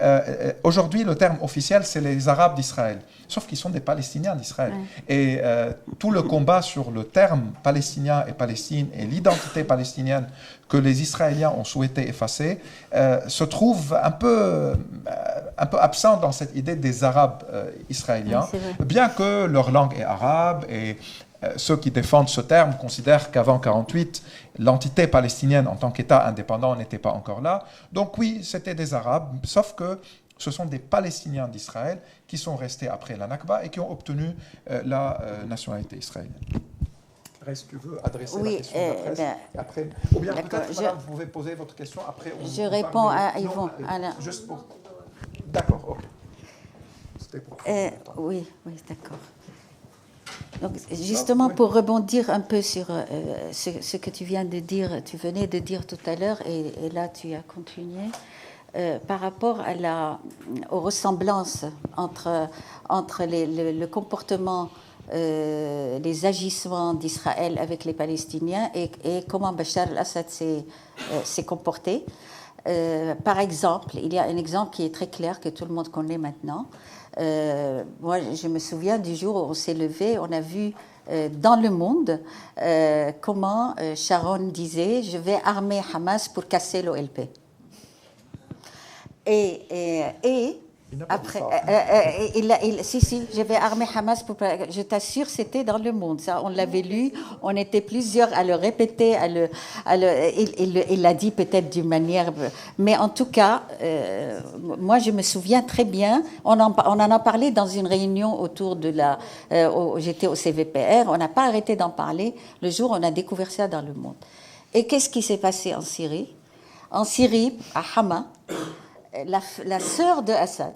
aujourd'hui, le terme officiel, c'est les Arabes d'Israël. Sauf qu'ils sont des Palestiniens d'Israël. Et tout le combat sur le terme palestinien et Palestine et l'identité palestinienne que les Israéliens ont souhaité effacer se trouve un peu absent dans cette idée des Arabes israéliens, bien que leur langue est arabe et ceux qui défendent ce terme considèrent qu'avant 1948, l'entité palestinienne en tant qu'État indépendant n'était pas encore là. Donc oui, c'était des Arabes, sauf que ce sont des Palestiniens d'Israël qui sont restés après la Nakba et qui ont obtenu la nationalité israélienne. Est-ce que tu veux adresser la question de la presse après, ou bien peut-être, madame, vous pouvez poser votre question après. Je réponds à Yvon. Juste pour... D'accord, ok. C'était pour... oui, d'accord. Donc, justement, pour rebondir un peu sur ce que tu viens de dire, tu venais de dire tout à l'heure, et là tu as continué, par rapport aux ressemblances entre le comportement, les agissements d'Israël avec les Palestiniens et comment Bachar al-Assad s'est comporté. Par exemple, il y a un exemple qui est très clair, que tout le monde connaît maintenant. Moi, je me souviens du jour où on s'est levé, on a vu dans le monde comment Sharon disait « Je vais armer Hamas pour casser l'OLP ». Et après, si, je vais armer Hamas pour... Je t'assure, c'était dans le monde. Ça, on l'avait lu, on était plusieurs à le répéter. Il l'a dit peut-être d'une manière... Mais en tout cas, moi, je me souviens très bien, on en a parlé dans une réunion autour de j'étais au CVPR, on n'a pas arrêté d'en parler le jour où on a découvert ça dans le monde. Et qu'est-ce qui s'est passé en Syrie ? En Syrie, à Hama, la sœur de Assad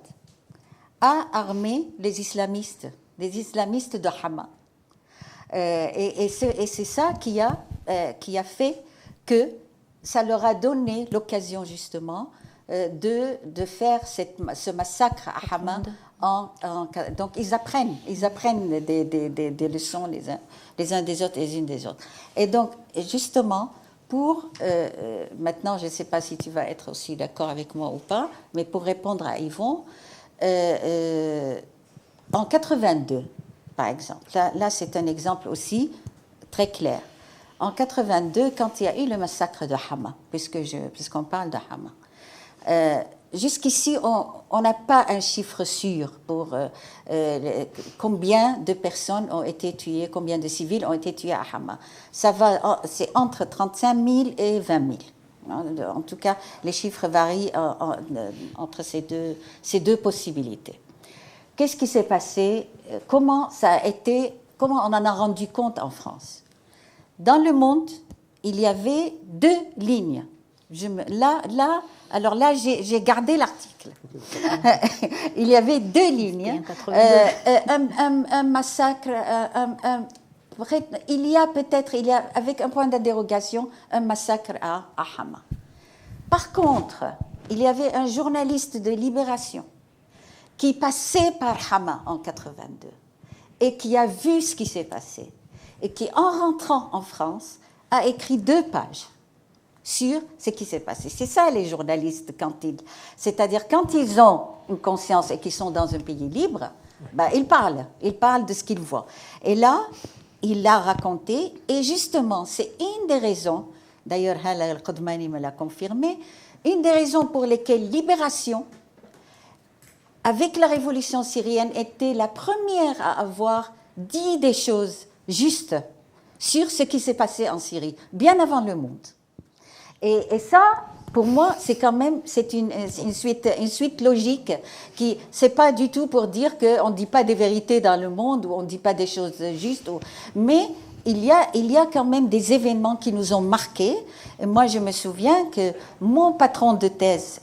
a armé les islamistes de Hama. Et c'est ça qui a fait que ça leur a donné l'occasion justement de faire ce massacre à Hama. Donc ils apprennent des leçons les uns des autres et les unes des autres. Et donc justement, maintenant, je ne sais pas si tu vas être aussi d'accord avec moi ou pas, mais pour répondre à Yvon, en 82, par exemple, là c'est un exemple aussi très clair. En 82, quand il y a eu le massacre de Hama, puisqu'on parle de Hama, jusqu'ici, on n'a pas un chiffre sûr pour combien de personnes ont été tuées, combien de civils ont été tués à Hama. C'est entre 35 000 et 20 000. En tout cas, les chiffres varient entre ces deux possibilités. Qu'est-ce qui s'est passé? Comment on en a rendu compte en France? Dans Le Monde, il y avait 2 lignes. Alors là, j'ai gardé l'article. Il y avait 2 lignes. Un massacre, il y a avec un point d'interrogation, un massacre à Hama. Par contre, il y avait un journaliste de Libération qui passait par Hama en 82 et qui a vu ce qui s'est passé et qui, en rentrant en France, a écrit 2 pages sur ce qui s'est passé. C'est ça les journalistes, c'est-à-dire quand ils ont une conscience et qu'ils sont dans un pays libre, ils parlent de ce qu'ils voient. Et là, il l'a raconté, et justement, c'est une des raisons, d'ailleurs Hala El-Qodmani me l'a confirmé, une des raisons pour lesquelles Libération, avec la révolution syrienne, était la première à avoir dit des choses justes sur ce qui s'est passé en Syrie, bien avant Le Monde. Et ça, pour moi, c'est quand même une suite logique qui, c'est pas du tout pour dire qu'on ne dit pas des vérités dans Le Monde ou on ne dit pas des choses justes, mais il y a quand même des événements qui nous ont marqués. Et moi, je me souviens que mon patron de thèse,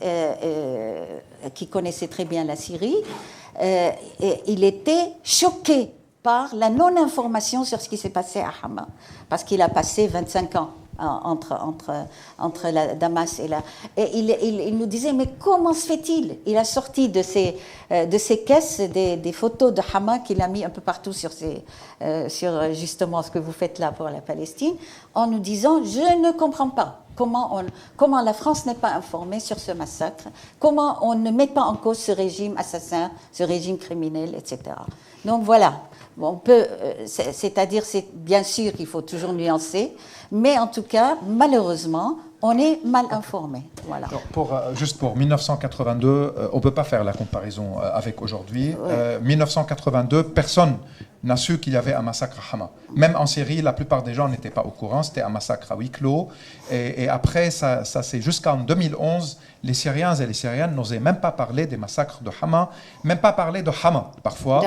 qui connaissait très bien la Syrie, il était choqué par la non-information sur ce qui s'est passé à Hama, parce qu'il a passé 25 ans entre la Damas et la... Et il nous disait, mais comment se fait-il? Il a sorti de ses caisses des photos de Hama qu'il a mis un peu partout sur justement ce que vous faites là pour la Palestine, en nous disant, je ne comprends pas comment la France n'est pas informée sur ce massacre, comment on ne met pas en cause ce régime assassin, ce régime criminel, etc. Donc voilà. On peut, c'est-à-dire, c'est bien sûr qu'il faut toujours nuancer, mais en tout cas, malheureusement, on est mal informé. Voilà. Juste pour 1982, on ne peut pas faire la comparaison avec aujourd'hui. 1982, personne n'a su qu'il y avait un massacre à Hama. Même en Syrie, la plupart des gens n'étaient pas au courant. C'était un massacre à huis clos. Et après, ça c'est jusqu'en 2011, les Syriens et les Syriennes n'osaient même pas parler des massacres de Hama, même pas parler de Hama parfois.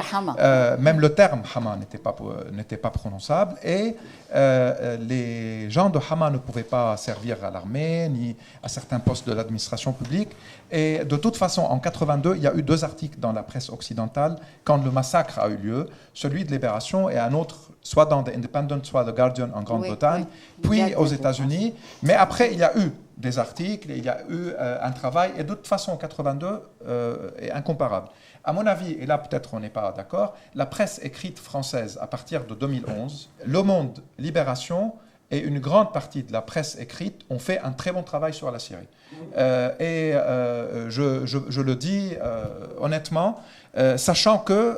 Même le terme Hama n'était pas prononçable. Et les gens de Hama ne pouvaient pas servir à l'armée ni à certains postes de l'administration publique. Et de toute façon, en 82, il y a eu 2 articles dans la presse occidentale quand le massacre a eu lieu, celui de Libération et un autre, soit dans The Independent, soit The Guardian en Grande-Bretagne, puis aux États-Unis. Mais après, il y a eu des articles, il y a eu un travail, et de toute façon, 82 est incomparable. À mon avis, et là peut-être on n'est pas d'accord, la presse écrite française à partir de 2011, Le Monde, Libération et une grande partie de la presse écrite ont fait un très bon travail sur la Syrie. Je le dis honnêtement, sachant qu'ils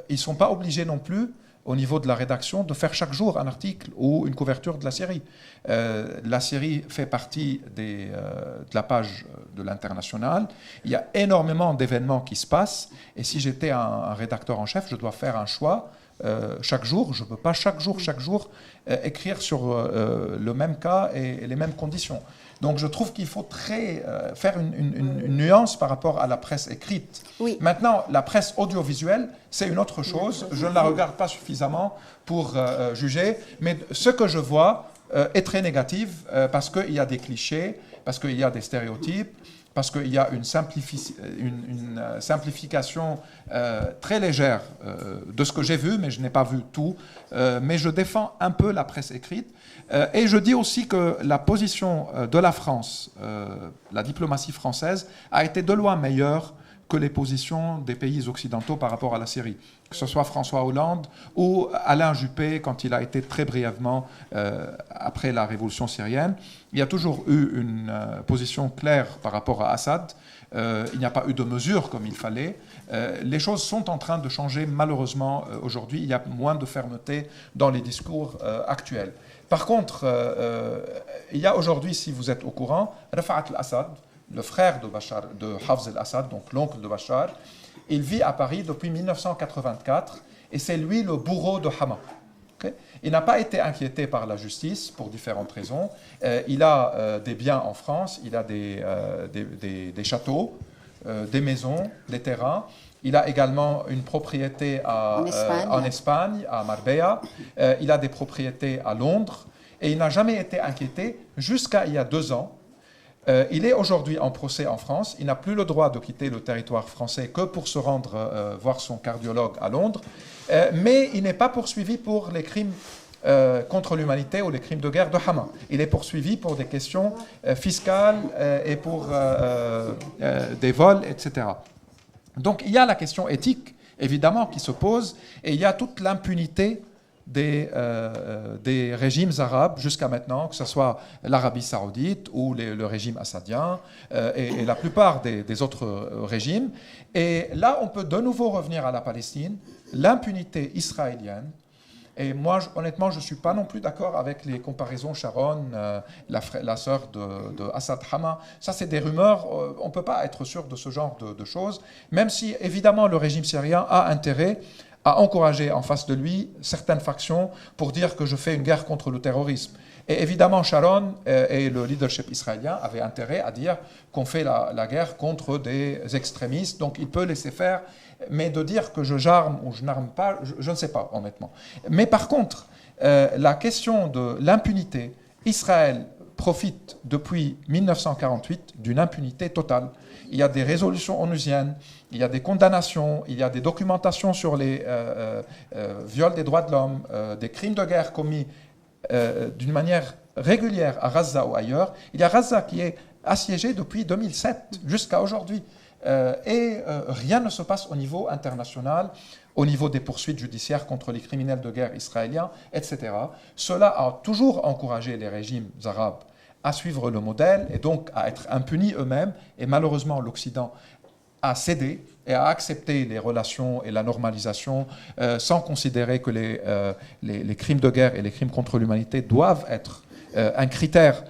ne sont pas obligés non plus, au niveau de la rédaction, de faire chaque jour un article ou une couverture de la Syrie. La Syrie fait partie de la page de l'International. Il y a énormément d'événements qui se passent. Et si j'étais un rédacteur en chef, je dois faire un choix chaque jour. Je ne peux pas chaque jour écrire sur le même cas et les mêmes conditions. Donc je trouve qu'il faut faire une nuance par rapport à la presse écrite. Oui. Maintenant, la presse audiovisuelle, c'est une autre chose. Je ne la regarde pas suffisamment pour juger, mais ce que je vois est très négatif parce qu'il y a des clichés, parce qu'il y a des stéréotypes, parce qu'il y a une simplification très légère de ce que j'ai vu, mais je n'ai pas vu tout. Mais je défends un peu la presse écrite. Et je dis aussi que la position de la France, la diplomatie française, a été de loin meilleure que les positions des pays occidentaux par rapport à la Syrie. Que ce soit François Hollande ou Alain Juppé, quand il a été très brièvement après la révolution syrienne. Il y a toujours eu une position claire par rapport à Assad. Il n'y a pas eu de mesures comme il fallait. Les choses sont en train de changer malheureusement aujourd'hui. Il y a moins de fermeté dans les discours actuels. Par contre, il y a aujourd'hui, si vous êtes au courant, Rafa'at al-Assad, le frère de Hafez al-Assad, donc l'oncle de Bachar. Il vit à Paris depuis 1984 et c'est lui le bourreau de Hama. Okay? Il n'a pas été inquiété par la justice pour différentes raisons. Il a des biens en France, il a des châteaux, des maisons, des terrains. Il a également une propriété en Espagne, à Marbella. Il a des propriétés à Londres. Et il n'a jamais été inquiété jusqu'à il y a 2 ans. Il est aujourd'hui en procès en France. Il n'a plus le droit de quitter le territoire français que pour se rendre voir son cardiologue à Londres. Mais il n'est pas poursuivi pour les crimes contre l'humanité ou les crimes de guerre de Hama. Il est poursuivi pour des questions fiscales et pour des vols, etc. Donc il y a la question éthique, évidemment, qui se pose, et il y a toute l'impunité des régimes arabes jusqu'à maintenant, que ce soit l'Arabie saoudite ou le régime assadien et la plupart des autres régimes. Et là, on peut de nouveau revenir à la Palestine, l'impunité israélienne. Et moi, honnêtement, je ne suis pas non plus d'accord avec les comparaisons Sharon, la sœur de Assad Hama. Ça, c'est des rumeurs. On ne peut pas être sûr de ce genre de choses, même si, évidemment, le régime syrien a intérêt à encourager en face de lui certaines factions pour dire que je fais une guerre contre le terrorisme. Et évidemment, Sharon et le leadership israélien avaient intérêt à dire qu'on fait la guerre contre des extrémistes, donc il peut laisser faire, mais de dire que j'arme ou je n'arme pas, je ne sais pas, honnêtement. Mais par contre, la question de l'impunité, Israël profite depuis 1948 d'une impunité totale. Il y a des résolutions onusiennes, il y a des condamnations, il y a des documentations sur les viols des droits de l'homme, des crimes de guerre commis d'une manière régulière à Gaza ou ailleurs. Il y a Gaza qui est assiégée depuis 2007 jusqu'à aujourd'hui. Et rien ne se passe au niveau international, au niveau des poursuites judiciaires contre les criminels de guerre israéliens, etc. Cela a toujours encouragé les régimes arabes à suivre le modèle et donc à être impunis eux-mêmes. Et malheureusement, l'Occident a cédé et a accepté les relations et la normalisation sans considérer que les crimes de guerre et les crimes contre l'humanité doivent être un critère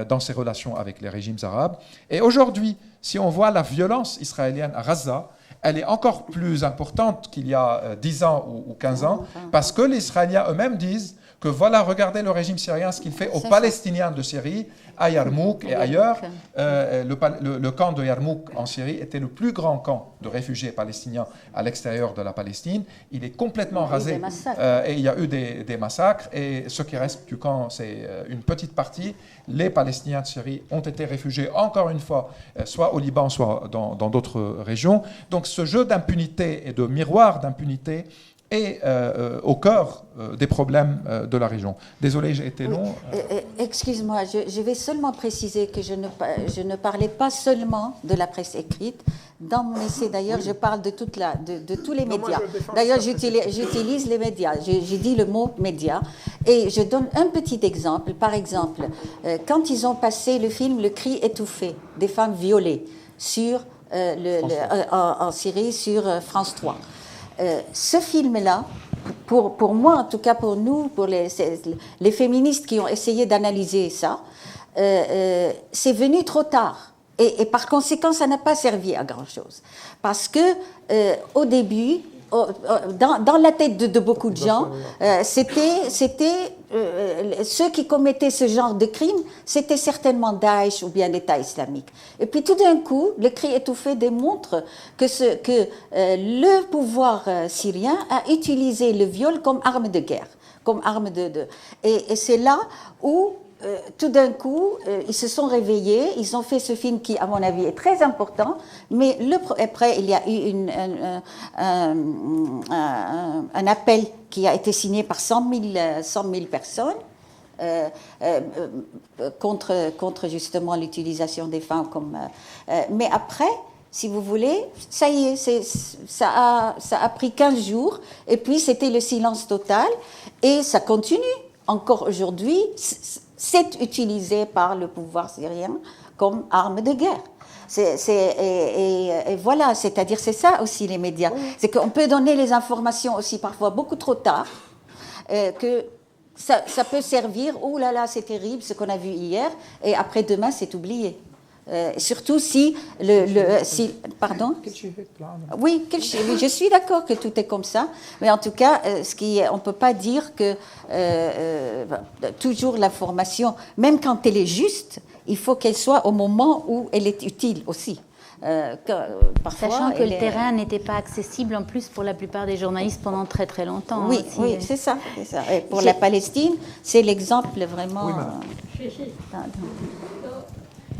dans ses relations avec les régimes arabes. Et aujourd'hui, si on voit la violence israélienne à Gaza, elle est encore plus importante qu'il y a 10 ans ou 15 ans, parce que les Israéliens eux-mêmes disent que voilà, regardez le régime syrien, ce qu'il fait aux Palestiniens de Syrie, à Yarmouk et ailleurs. Le camp de Yarmouk en Syrie était le plus grand camp de réfugiés palestiniens à l'extérieur de la Palestine. Il est complètement rasé et il y a eu des massacres. Et ce qui reste du camp, c'est une petite partie. Les Palestiniens de Syrie ont été réfugiés, encore une fois, soit au Liban, soit dans d'autres régions. Donc ce jeu d'impunité et de miroir d'impunité est au cœur des problèmes de la région. Désolé, j'ai été long. Excuse-moi, je vais seulement préciser que je ne parlais pas seulement de la presse écrite. Dans mon essai, d'ailleurs, je parle de tous les médias. D'ailleurs, j'utilise les médias. J'ai dit le mot média. Et je donne un petit exemple. Par exemple, quand ils ont passé le film Le cri étouffé des femmes violées en Syrie sur France 3. Ce film-là, pour moi, en tout cas pour nous, pour les féministes qui ont essayé d'analyser ça, c'est venu trop tard. Et par conséquent, ça n'a pas servi à grand-chose. Parce que au début, dans la tête de beaucoup de gens, c'était ceux qui commettaient ce genre de crimes, c'était certainement Daesh ou bien l'État islamique. Et puis tout d'un coup, le cri étouffé démontre que le pouvoir syrien a utilisé le viol comme arme de guerre, comme arme et c'est là où tout d'un coup, ils se sont réveillés, ils ont fait ce film qui, à mon avis, est très important, mais après, il y a eu un appel qui a été signé par 100 000 personnes contre justement l'utilisation des femmes comme... mais après, si vous voulez, ça y est, ça a pris 15 jours, et puis c'était le silence total, et ça continue encore aujourd'hui. C'est utilisé par le pouvoir syrien comme arme de guerre. Et voilà, c'est-à-dire c'est ça aussi les médias. C'est qu'on peut donner les informations aussi parfois beaucoup trop tard, que ça peut servir, oh là là, c'est terrible ce qu'on a vu hier, et après-demain c'est oublié. Surtout si pardon. Oui, je suis d'accord que tout est comme ça, mais en tout cas, on ne peut pas dire que toujours la formation, même quand elle est juste, il faut qu'elle soit au moment où elle est utile aussi. Parfois, sachant que le terrain n'était pas accessible en plus pour la plupart des journalistes pendant très très longtemps. Oui, aussi. Oui, c'est ça. Et pour la Palestine, c'est l'exemple vraiment. Oui,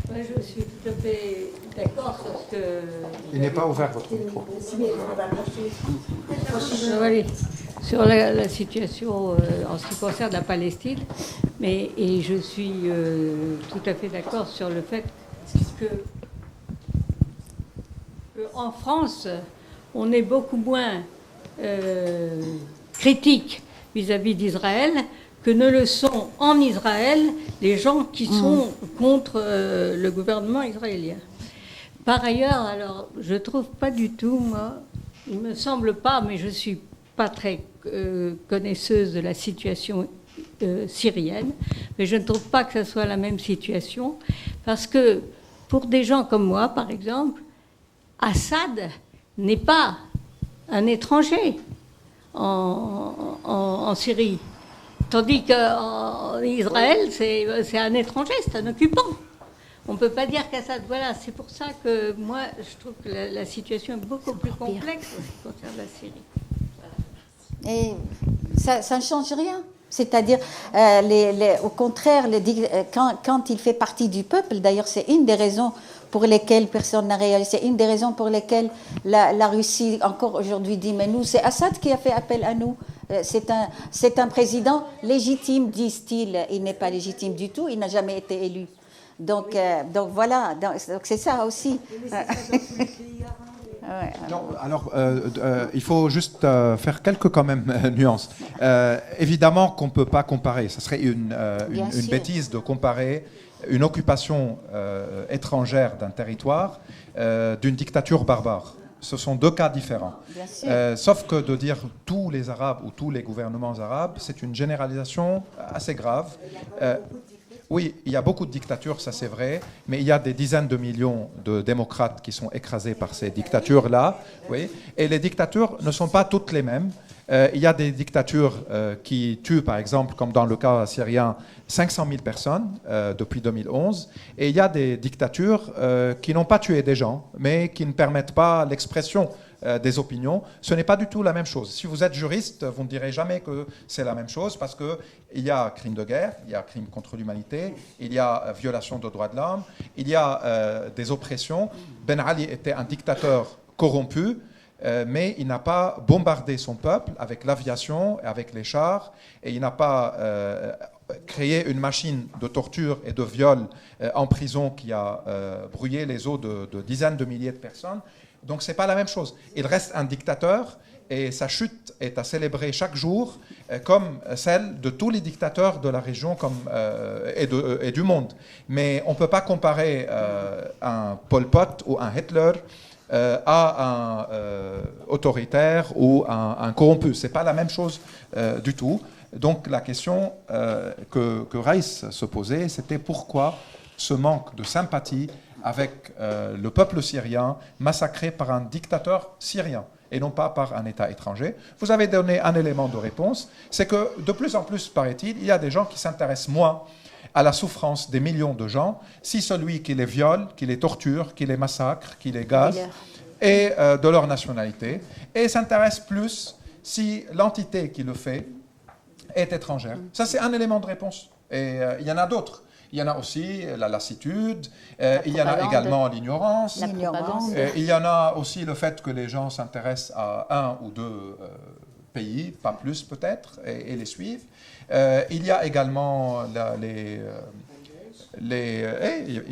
moi, je suis tout à fait d'accord sur ce que... Il n'est pas ouvert votre micro. Sur la situation en ce qui concerne la Palestine, et je suis tout à fait d'accord sur le fait que en France, on est beaucoup moins critique vis-à-vis d'Israël que ne le sont en Israël les gens qui sont contre le gouvernement israélien. Par ailleurs, alors, je ne trouve pas du tout, moi, il ne me semble pas, mais je ne suis pas très connaisseuse de la situation syrienne, mais je ne trouve pas que ce soit la même situation, parce que pour des gens comme moi, par exemple, Assad n'est pas un étranger en Syrie. Tandis qu'en Israël, c'est un étranger, c'est un occupant. On ne peut pas dire qu'Assad... Voilà, c'est pour ça que moi, je trouve que la situation est beaucoup plus complexe en ce qui concerne la Syrie. Et ça ne change rien. C'est-à-dire, au contraire, quand il fait partie du peuple, d'ailleurs, c'est une des raisons pour lesquelles personne n'a réalisé, c'est une des raisons pour lesquelles la Russie, encore aujourd'hui, dit, mais nous, c'est Assad qui a fait appel à nous. C'est un président légitime, disent-ils. Il n'est pas légitime du tout, il n'a jamais été élu. Donc voilà, donc c'est ça aussi. Non, alors, il faut juste faire quelques quand même nuances. Évidemment qu'on ne peut pas comparer. Ce serait une bêtise de comparer une occupation étrangère d'un territoire d'une dictature barbare. Ce sont deux cas différents. Sauf que de dire tous les Arabes ou tous les gouvernements arabes, c'est une généralisation assez grave. Oui, il y a beaucoup de dictatures, ça c'est vrai, mais il y a des dizaines de millions de démocrates qui sont écrasés par ces dictatures-là. Oui, et les dictatures ne sont pas toutes les mêmes. Il y a des dictatures qui tuent, par exemple, comme dans le cas syrien, 500 000 personnes depuis 2011. Et il y a des dictatures qui n'ont pas tué des gens, mais qui ne permettent pas l'expression des opinions. Ce n'est pas du tout la même chose. Si vous êtes juriste, vous ne direz jamais que c'est la même chose parce qu'il y a crime de guerre, il y a crime contre l'humanité, il y a violation de droits de l'homme, il y a des oppressions. Ben Ali était un dictateur corrompu, mais il n'a pas bombardé son peuple avec l'aviation, avec les chars, et il n'a pas créé une machine de torture et de viol en prison qui a brouillé les os de dizaines de milliers de personnes. Donc ce n'est pas la même chose. Il reste un dictateur et sa chute est à célébrer chaque jour comme celle de tous les dictateurs de la région et du monde. Mais on ne peut pas comparer un Pol Pot ou un Hitler à un autoritaire ou un corrompu. Ce n'est pas la même chose du tout. Donc la question que Reiss se posait, c'était pourquoi ce manque de sympathie avec le peuple syrien massacré par un dictateur syrien et non pas par un État étranger. Vous avez donné un élément de réponse, c'est que de plus en plus, paraît-il, il y a des gens qui s'intéressent moins à la souffrance des millions de gens si celui qui les viole, qui les torture, qui les massacre, qui les gaze est de leur nationalité et s'intéressent plus si l'entité qui le fait est étrangère. Ça, c'est un élément de réponse. Et il y en a d'autres. Il y en a aussi la lassitude, il y en a également l'ignorance, il y en a aussi le fait que les gens s'intéressent à un ou deux pays, pas plus peut-être, et les suivent. Il y a également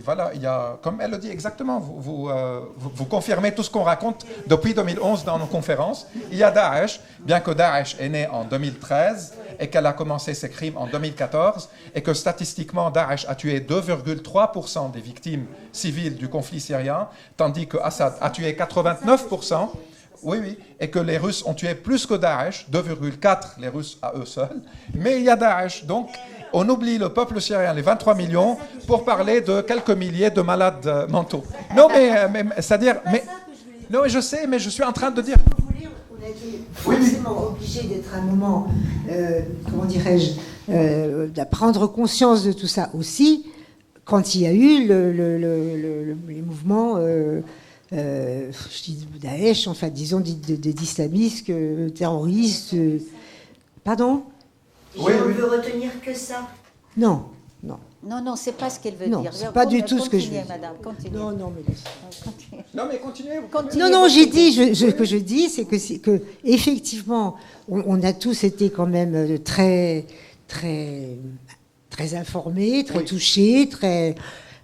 voilà, il y a, comme elle le dit exactement, vous confirmez tout ce qu'on raconte depuis 2011 dans nos conférences. Il y a Daesh, bien que Daesh est né en 2013 et qu'elle a commencé ses crimes en 2014 et que statistiquement Daesh a tué 2,3% des victimes civiles du conflit syrien, tandis que Assad a tué 89%. Oui, et que les Russes ont tué plus que Daesh, 2,4 les Russes à eux seuls. Mais il y a Daesh, donc on oublie le peuple syrien, les 23 millions, pour parler de quelques milliers de malades mentaux. Non, mais c'est-à-dire... Non, je sais, mais je suis en train de dire... On a été forcément obligé d'être à un moment, comment dirais-je, de prendre conscience de tout ça aussi, quand il y a eu les mouvements... je dis Daesh, enfin disons d'islamistes, terroristes. Pardon? On ne veut retenir que ça. Non. Non, c'est pas ce qu'elle veut dire. Non, c'est pas du tout ce que je veux dire. Madame, continuez. Non, mais continuez. Non, j'ai dit, ce que je dis, c'est que effectivement, on a tous été quand même très informés, très touchés, très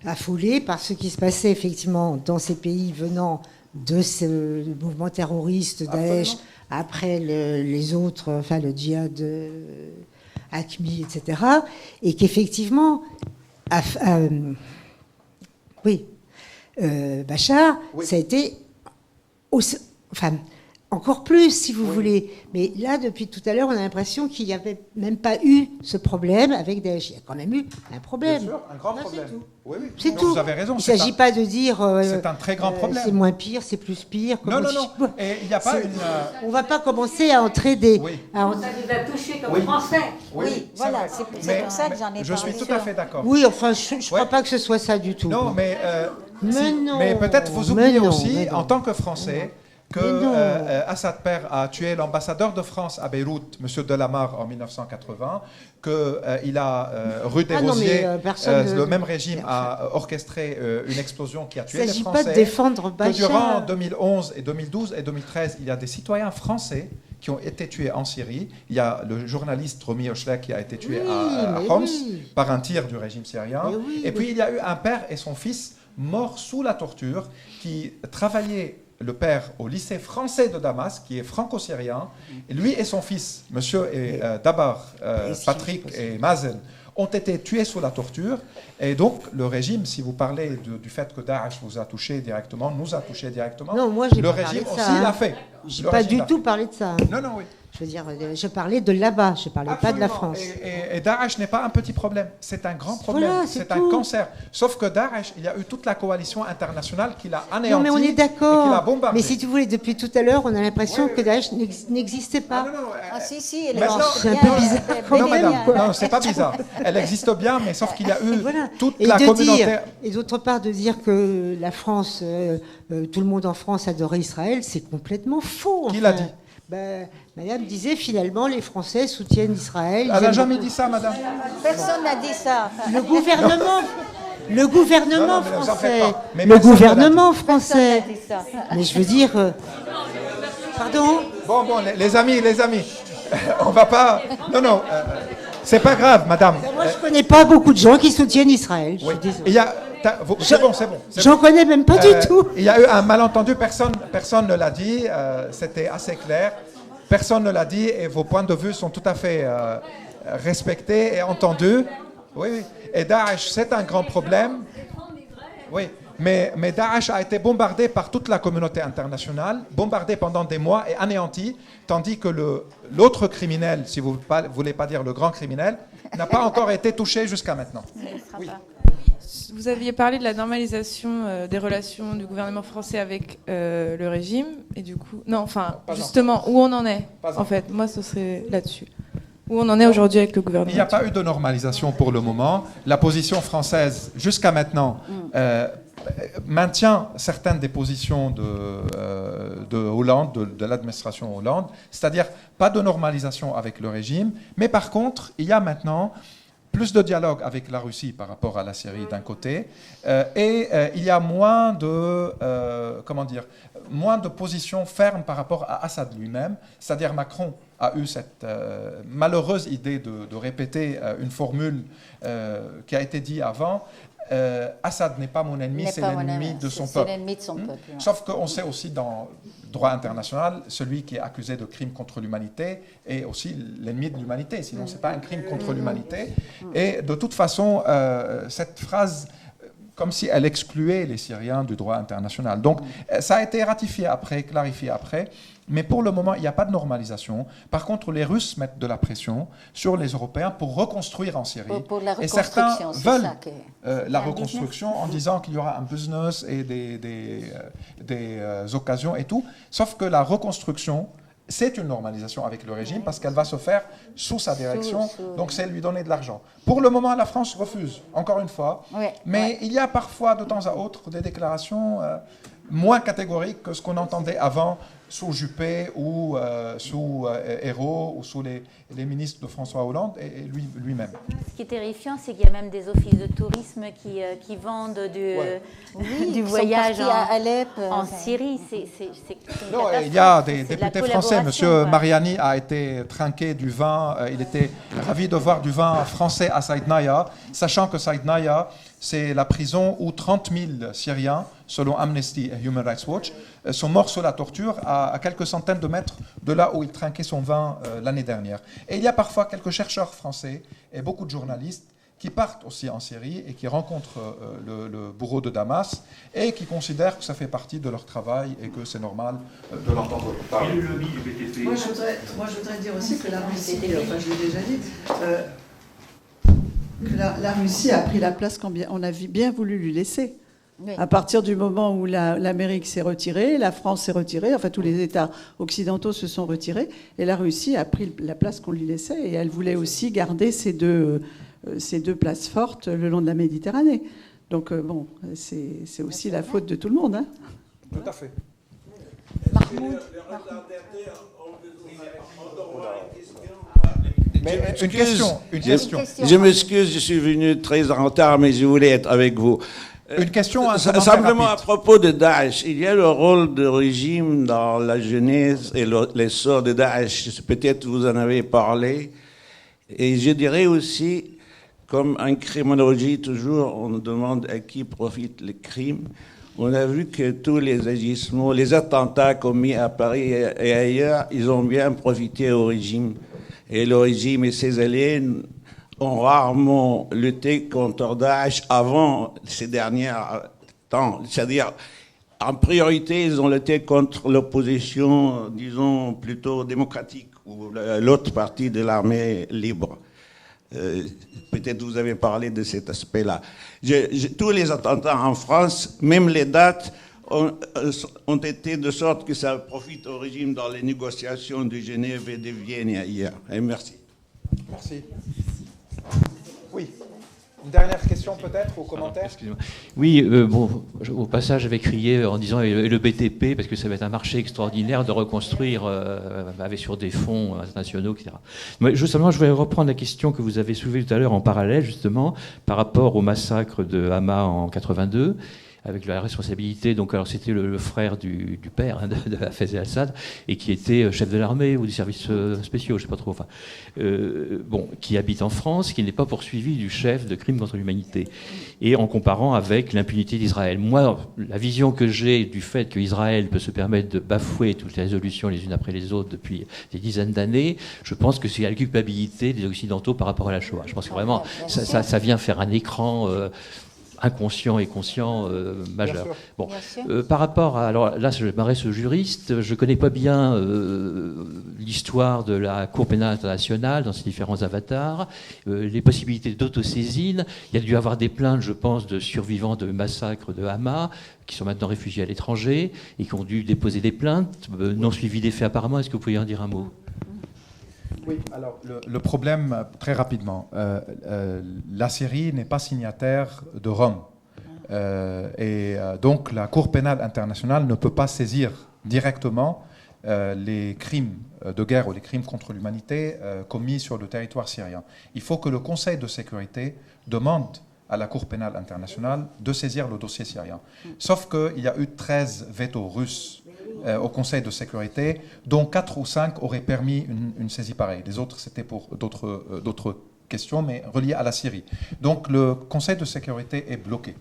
affolés par ce qui se passait effectivement dans ces pays venant de ce mouvement terroriste Daesh, après les autres, enfin le djihad Hakmi, etc. Et qu'effectivement, Bachar, ça a été encore plus, si vous voulez. Mais là, depuis tout à l'heure, on a l'impression qu'il n'y avait même pas eu ce problème avec Daesh. Il y a quand même eu un problème. Bien sûr, un grand problème. C'est tout. Vous avez raison. Il ne s'agit pas de dire... c'est un très grand problème. C'est moins pire, c'est plus pire. Non. Et il n'y a pas on ne va pas commencer à entrer des... Ça nous a touchés comme Français. Oui, voilà, c'est pour ça que j'en ai parlé. Je suis tout à fait d'accord. Oui, enfin, je ne crois pas que ce soit ça du tout. Non, mais... non. Mais peut-être vous oubliez aussi, en tant que Français... que Assad Père a tué l'ambassadeur de France à Beyrouth, M. Delamarre, en 1980, qu'il a, rue des Rosiers, le même régime a orchestré une explosion qui a tué les Français. Il ne s'agit pas de défendre Bachar. Que durant 2011 et 2012 et 2013, il y a des citoyens français qui ont été tués en Syrie. Il y a le journaliste Romy Ochlek qui a été tué à Homs par un tir du régime syrien. Et puis il y a eu un père et son fils morts sous la torture qui travaillaient, le père, au lycée français de Damas, qui est franco-syrien. Et lui et son fils, monsieur Dabar, Patrick et Mazen, ont été tués sous la torture. Et donc, le régime, si vous parlez du fait que Daesh vous a touché directement, nous a touché directement, non, moi, le régime aussi l'a fait. Je n'ai pas du tout parlé de ça. Non, oui. Je veux dire, je parlais de là-bas, je ne parlais pas de la France. Et Daesh n'est pas un petit problème, c'est un grand problème, voilà, c'est un cancer. Sauf que Daesh, il y a eu toute la coalition internationale qui l'a anéanti. Non, mais on est d'accord. Et qui l'a bombardé. Mais si tu voulais, depuis tout à l'heure, on a l'impression que Daesh n'existait pas. Si, elle c'est un peu bizarre. Non, madame, non, c'est pas bizarre. Elle existe bien, mais sauf qu'il y a eu toute la communauté. Et d'autre part, de dire que la France, tout le monde en France adorait Israël, c'est complètement faux. Qui l'a dit? Madame disait finalement les Français soutiennent Israël. Elle n'a jamais dit ça, madame. Personne n'a dit ça. Le gouvernement français. Le gouvernement français. Mais je veux dire. Pardon. Bon, les amis, on va pas. Non, c'est pas grave, madame. Moi, je connais pas beaucoup de gens qui soutiennent Israël. Je suis désolée. C'est bon. J'en connais même pas du tout. Il y a eu un malentendu, personne ne l'a dit, c'était assez clair. Personne ne l'a dit et vos points de vue sont tout à fait respectés et entendus. Oui. Et Daesh, c'est un grand problème. Oui, mais Daesh a été bombardé par toute la communauté internationale, bombardé pendant des mois et anéanti, tandis que l'autre criminel, si vous ne voulez pas dire le grand criminel, n'a pas encore été touché jusqu'à maintenant. Oui. Vous aviez parlé de la normalisation des relations du gouvernement français avec le régime, et du coup... Non, enfin, justement, où on en est, en fait. Moi, ce serait là-dessus. Où on en est aujourd'hui avec le gouvernement. Il n'y a pas eu de normalisation pour le moment. La position française, jusqu'à maintenant, maintient certaines des positions de Hollande, de l'administration Hollande, c'est-à-dire pas de normalisation avec le régime, mais par contre, il y a maintenant plus de dialogue avec la Russie par rapport à la Syrie d'un côté, et il y a moins de positions fermes par rapport à Assad lui-même, c'est-à-dire Macron a eu cette malheureuse idée de répéter une formule qui a été dite avant. Assad n'est pas mon ennemi, c'est l'ennemi de son peuple. Sauf qu'on sait aussi dans le droit international, celui qui est accusé de crime contre l'humanité est aussi l'ennemi de l'humanité, sinon ce n'est pas un crime contre l'humanité. Et de toute façon, cette phrase comme si elle excluait les Syriens du droit international. Donc, ça a été ratifié après, clarifié après, mais pour le moment, il n'y a pas de normalisation. Par contre, les Russes mettent de la pression sur les Européens pour reconstruire en Syrie. Pour la et certains veulent la un reconstruction en disant qu'il y aura un business et des occasions et tout. Sauf que la reconstruction, c'est une normalisation avec le régime parce qu'elle va se faire sous sa direction, donc c'est lui donner de l'argent. Pour le moment, la France refuse, encore une fois, mais il y a parfois de temps à autre des déclarations moins catégoriques que ce qu'on entendait avant sous Juppé ou sous Ayrault ou sous les ministres de François Hollande et lui-même. Ce qui est terrifiant, c'est qu'il y a même des offices de tourisme qui vendent du voyage à Alep, en Syrie. C'est non, il y a des députés français. Monsieur Mariani a été trinqué du vin. Il était ravi de voir du vin français à Saïdnaïa, sachant que Saïdnaïa, c'est la prison où 30 000 Syriens, selon Amnesty et Human Rights Watch, sont morts sous la torture à quelques centaines de mètres de là où il trinquait son vin l'année dernière. Et il y a parfois quelques chercheurs français et beaucoup de journalistes qui partent aussi en Syrie et qui rencontrent le bourreau de Damas et qui considèrent que ça fait partie de leur travail et que c'est normal de l'entendre parler. Et le lobby du BTP. Moi, je voudrais dire aussi que la Russie, enfin je l'ai déjà dit, que la Russie a pris la place qu'on a bien voulu lui laisser. Oui. À partir du moment où l'Amérique s'est retirée, la France s'est retirée, enfin tous les États occidentaux se sont retirés, et la Russie a pris la place qu'on lui laissait, et elle voulait aussi garder ces deux places fortes le long de la Méditerranée. Donc bon, c'est aussi la faute de tout le monde. Hein. Tout à fait. Mahmoud. Mais une question. Je m'excuse, je suis venu très en retard, mais je voulais être avec vous. Une question simplement rapide. À propos de Daesh, il y a le rôle du régime dans la genèse et l'essor de Daesh. Peut-être vous en avez parlé. Et je dirais aussi, comme en criminologie, toujours on demande à qui profitent les crimes. On a vu que tous les agissements, les attentats commis à Paris et ailleurs, ils ont bien profité au régime. Et le régime et ses alliés ont rarement lutté contre Daesh avant ces derniers temps. C'est-à-dire, en priorité, ils ont lutté contre l'opposition, disons, plutôt démocratique, ou l'autre partie de l'armée libre. Peut-être vous avez parlé de cet aspect-là. Tous les attentats en France, même les dates, ont été de sorte que ça profite au régime dans les négociations de Genève et de Vienne et ailleurs. Et merci. Merci. Oui. Une dernière question peut-être ou commentaire. Excusez-moi. Oui, bon, au passage, j'avais crié en disant et le BTP, parce que ça va être un marché extraordinaire de reconstruire avec sur des fonds internationaux, etc. Mais justement, je voulais reprendre la question que vous avez soulevée tout à l'heure en parallèle, justement, par rapport au massacre de Hama en 82. Avec la responsabilité, donc alors c'était le frère du père hein, de Hafez al-Assad, et qui était chef de l'armée ou des services spéciaux, je ne sais pas trop, enfin, bon, qui habite en France, qui n'est pas poursuivi du chef de crimes contre l'humanité. Et en comparant avec l'impunité d'Israël. Moi, la vision que j'ai du fait qu'Israël peut se permettre de bafouer toutes les résolutions les unes après les autres depuis des dizaines d'années, je pense que c'est la culpabilité des Occidentaux par rapport à la Shoah. Je pense que vraiment, ça vient faire un écran... inconscient et conscient majeur. Bon, par rapport à... Alors là, je m'adresse au juriste. Je ne connais pas bien l'histoire de la Cour pénale internationale dans ses différents avatars, les possibilités d'autosaisine. Il y a dû y avoir des plaintes, je pense, de survivants de massacres de Hama qui sont maintenant réfugiés à l'étranger et qui ont dû déposer des plaintes, non suivies des faits apparemment. Est-ce que vous pourriez en dire un mot ? Oui, alors le problème, très rapidement, la Syrie n'est pas signataire de Rome. Donc la Cour pénale internationale ne peut pas saisir directement les crimes de guerre ou les crimes contre l'humanité commis sur le territoire syrien. Il faut que le Conseil de sécurité demande à la Cour pénale internationale de saisir le dossier syrien. Sauf qu'il y a eu 13 vétos russes au Conseil de sécurité, dont 4 ou 5 auraient permis une saisie pareille. Les autres, c'était pour d'autres questions, mais reliées à la Syrie. Donc le Conseil de sécurité est bloqué.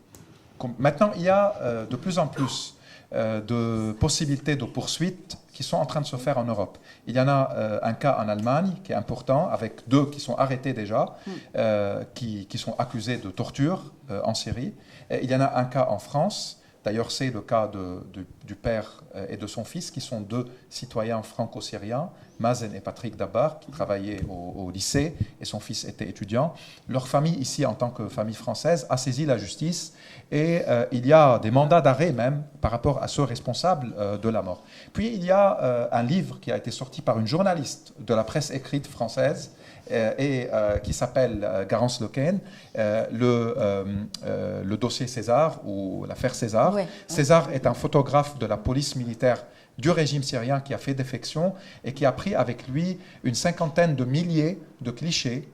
Maintenant, il y a de plus en plus de possibilités de poursuite qui sont en train de se faire en Europe. Il y en a un cas en Allemagne qui est important, avec 2 qui sont arrêtés déjà, qui sont accusés de torture en Syrie. Et il y en a un cas en France. D'ailleurs, c'est le cas du père et de son fils, qui sont 2 citoyens franco-syriens, Mazen et Patrick Dabar, qui travaillaient au lycée, et son fils était étudiant. Leur famille, ici, en tant que famille française, a saisi la justice, et il y a des mandats d'arrêt même par rapport à ceux responsables de la mort. Puis, il y a un livre qui a été sorti par une journaliste de la presse écrite française, qui s'appelle Garance Lequesne, le dossier César ou l'affaire César. Ouais. César est un photographe de la police militaire du régime syrien qui a fait défection et qui a pris avec lui une 50aine de milliers de clichés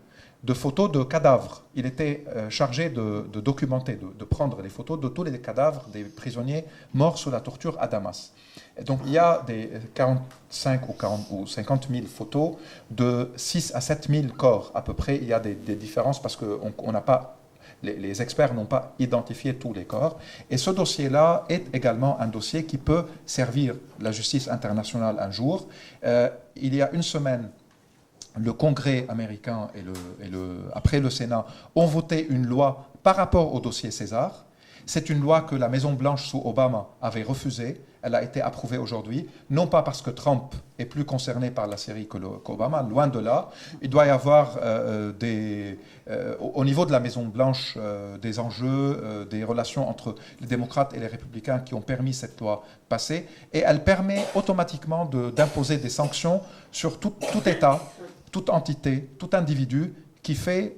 de photos de cadavres. Il était chargé de documenter, de prendre les photos de tous les cadavres des prisonniers morts sous la torture à Damas. Et donc il y a des 45 ou 50 000 photos de 6 à 7 000 corps à peu près. Il y a des différences parce que on n'a pas, les experts n'ont pas identifié tous les corps. Et ce dossier-là est également un dossier qui peut servir la justice internationale un jour. Il y a une semaine, le Congrès américain après le Sénat ont voté une loi par rapport au dossier César. C'est une loi que la Maison-Blanche sous Obama avait refusée. Elle a été approuvée aujourd'hui, non pas parce que Trump est plus concerné par la Syrie qu'Obama, loin de là. Il doit y avoir au niveau de la Maison-Blanche des enjeux, des relations entre les démocrates et les républicains qui ont permis cette loi passer. Et elle permet automatiquement d'imposer des sanctions sur tout État, toute entité, tout individu qui fait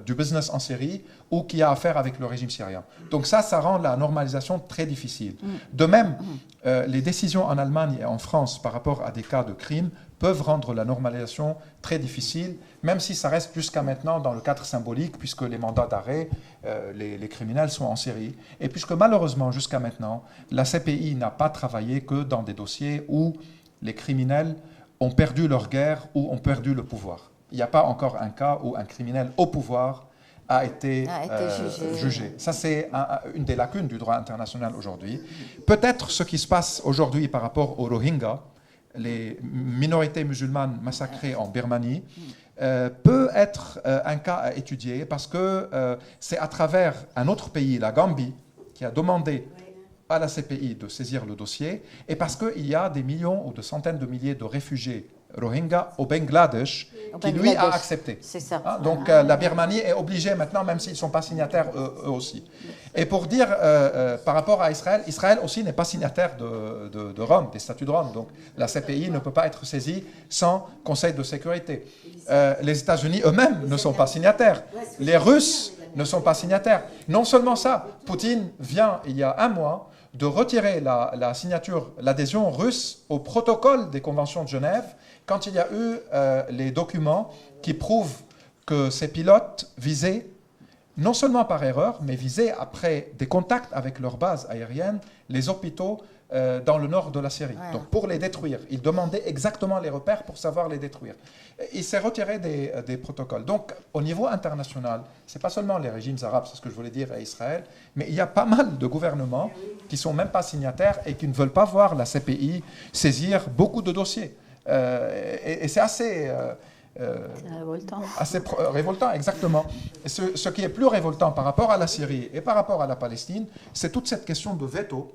du business en Syrie ou qui a affaire avec le régime syrien. Donc ça rend la normalisation très difficile. De même, les décisions en Allemagne et en France par rapport à des cas de crimes peuvent rendre la normalisation très difficile, même si ça reste jusqu'à maintenant dans le cadre symbolique, puisque les mandats d'arrêt, les criminels sont en Syrie, et puisque malheureusement, jusqu'à maintenant, la CPI n'a pas travaillé que dans des dossiers où les criminels ont perdu leur guerre ou ont perdu le pouvoir. Il n'y a pas encore un cas où un criminel au pouvoir a été jugé. Ça, c'est une des lacunes du droit international aujourd'hui. Peut-être ce qui se passe aujourd'hui par rapport aux Rohingyas, les minorités musulmanes massacrées en Birmanie, peut être un cas à étudier parce que c'est à travers un autre pays, la Gambie, qui a demandé à la CPI de saisir le dossier, et parce qu'il y a des millions ou de centaines de milliers de réfugiés Rohingyas au Bangladesh qui lui a accepté. C'est ça. Donc la Birmanie est obligée maintenant, même s'ils ne sont pas signataires eux aussi. Et pour dire, par rapport à Israël, Israël aussi n'est pas signataire de Rome, des statuts de Rome. Donc la CPI ne peut pas être saisie sans Conseil de sécurité. Les États-Unis eux-mêmes ne sont pas signataires. Les Russes ne sont pas signataires. Non seulement ça, Poutine vient il y a un mois de retirer la signature, l'adhésion russe au protocole des conventions de Genève quand il y a eu les documents qui prouvent que ces pilotes visaient, non seulement par erreur, mais visaient après des contacts avec leur base aérienne, les hôpitaux dans le nord de la Syrie. Ouais. Donc pour les détruire, il demandait exactement les repères pour savoir les détruire. Il s'est retiré des protocoles. Donc au niveau international, ce n'est pas seulement les régimes arabes, c'est ce que je voulais dire à Israël, mais il y a pas mal de gouvernements qui ne sont même pas signataires et qui ne veulent pas voir la CPI saisir beaucoup de dossiers. Et c'est assez... révoltant. Assez révoltant, exactement. Et ce qui est plus révoltant par rapport à la Syrie et par rapport à la Palestine, c'est toute cette question de veto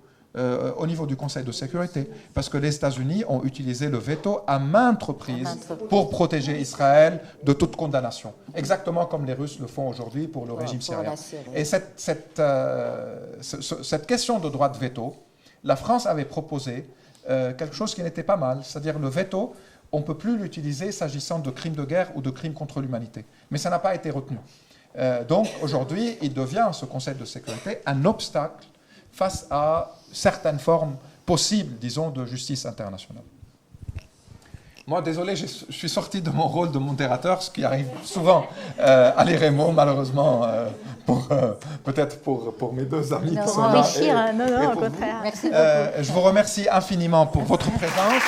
au niveau du Conseil de sécurité. Parce que les États-Unis ont utilisé le veto à maintes reprises pour protéger Israël de toute condamnation. Exactement comme les Russes le font aujourd'hui pour le régime syrien. Et cette question de droit de veto, la France avait proposé quelque chose qui n'était pas mal, c'est-à-dire le veto, on ne peut plus l'utiliser s'agissant de crimes de guerre ou de crimes contre l'humanité. Mais ça n'a pas été retenu. Donc aujourd'hui, il devient, ce Conseil de sécurité, un obstacle face à certaines formes possibles, disons, de justice internationale. Moi, désolé, je suis sorti de mon rôle de modérateur, ce qui arrive souvent à l'IREMO, malheureusement, peut-être pour mes deux amis qui sont là. Non, au contraire. Merci beaucoup. Je vous remercie infiniment pour votre présence.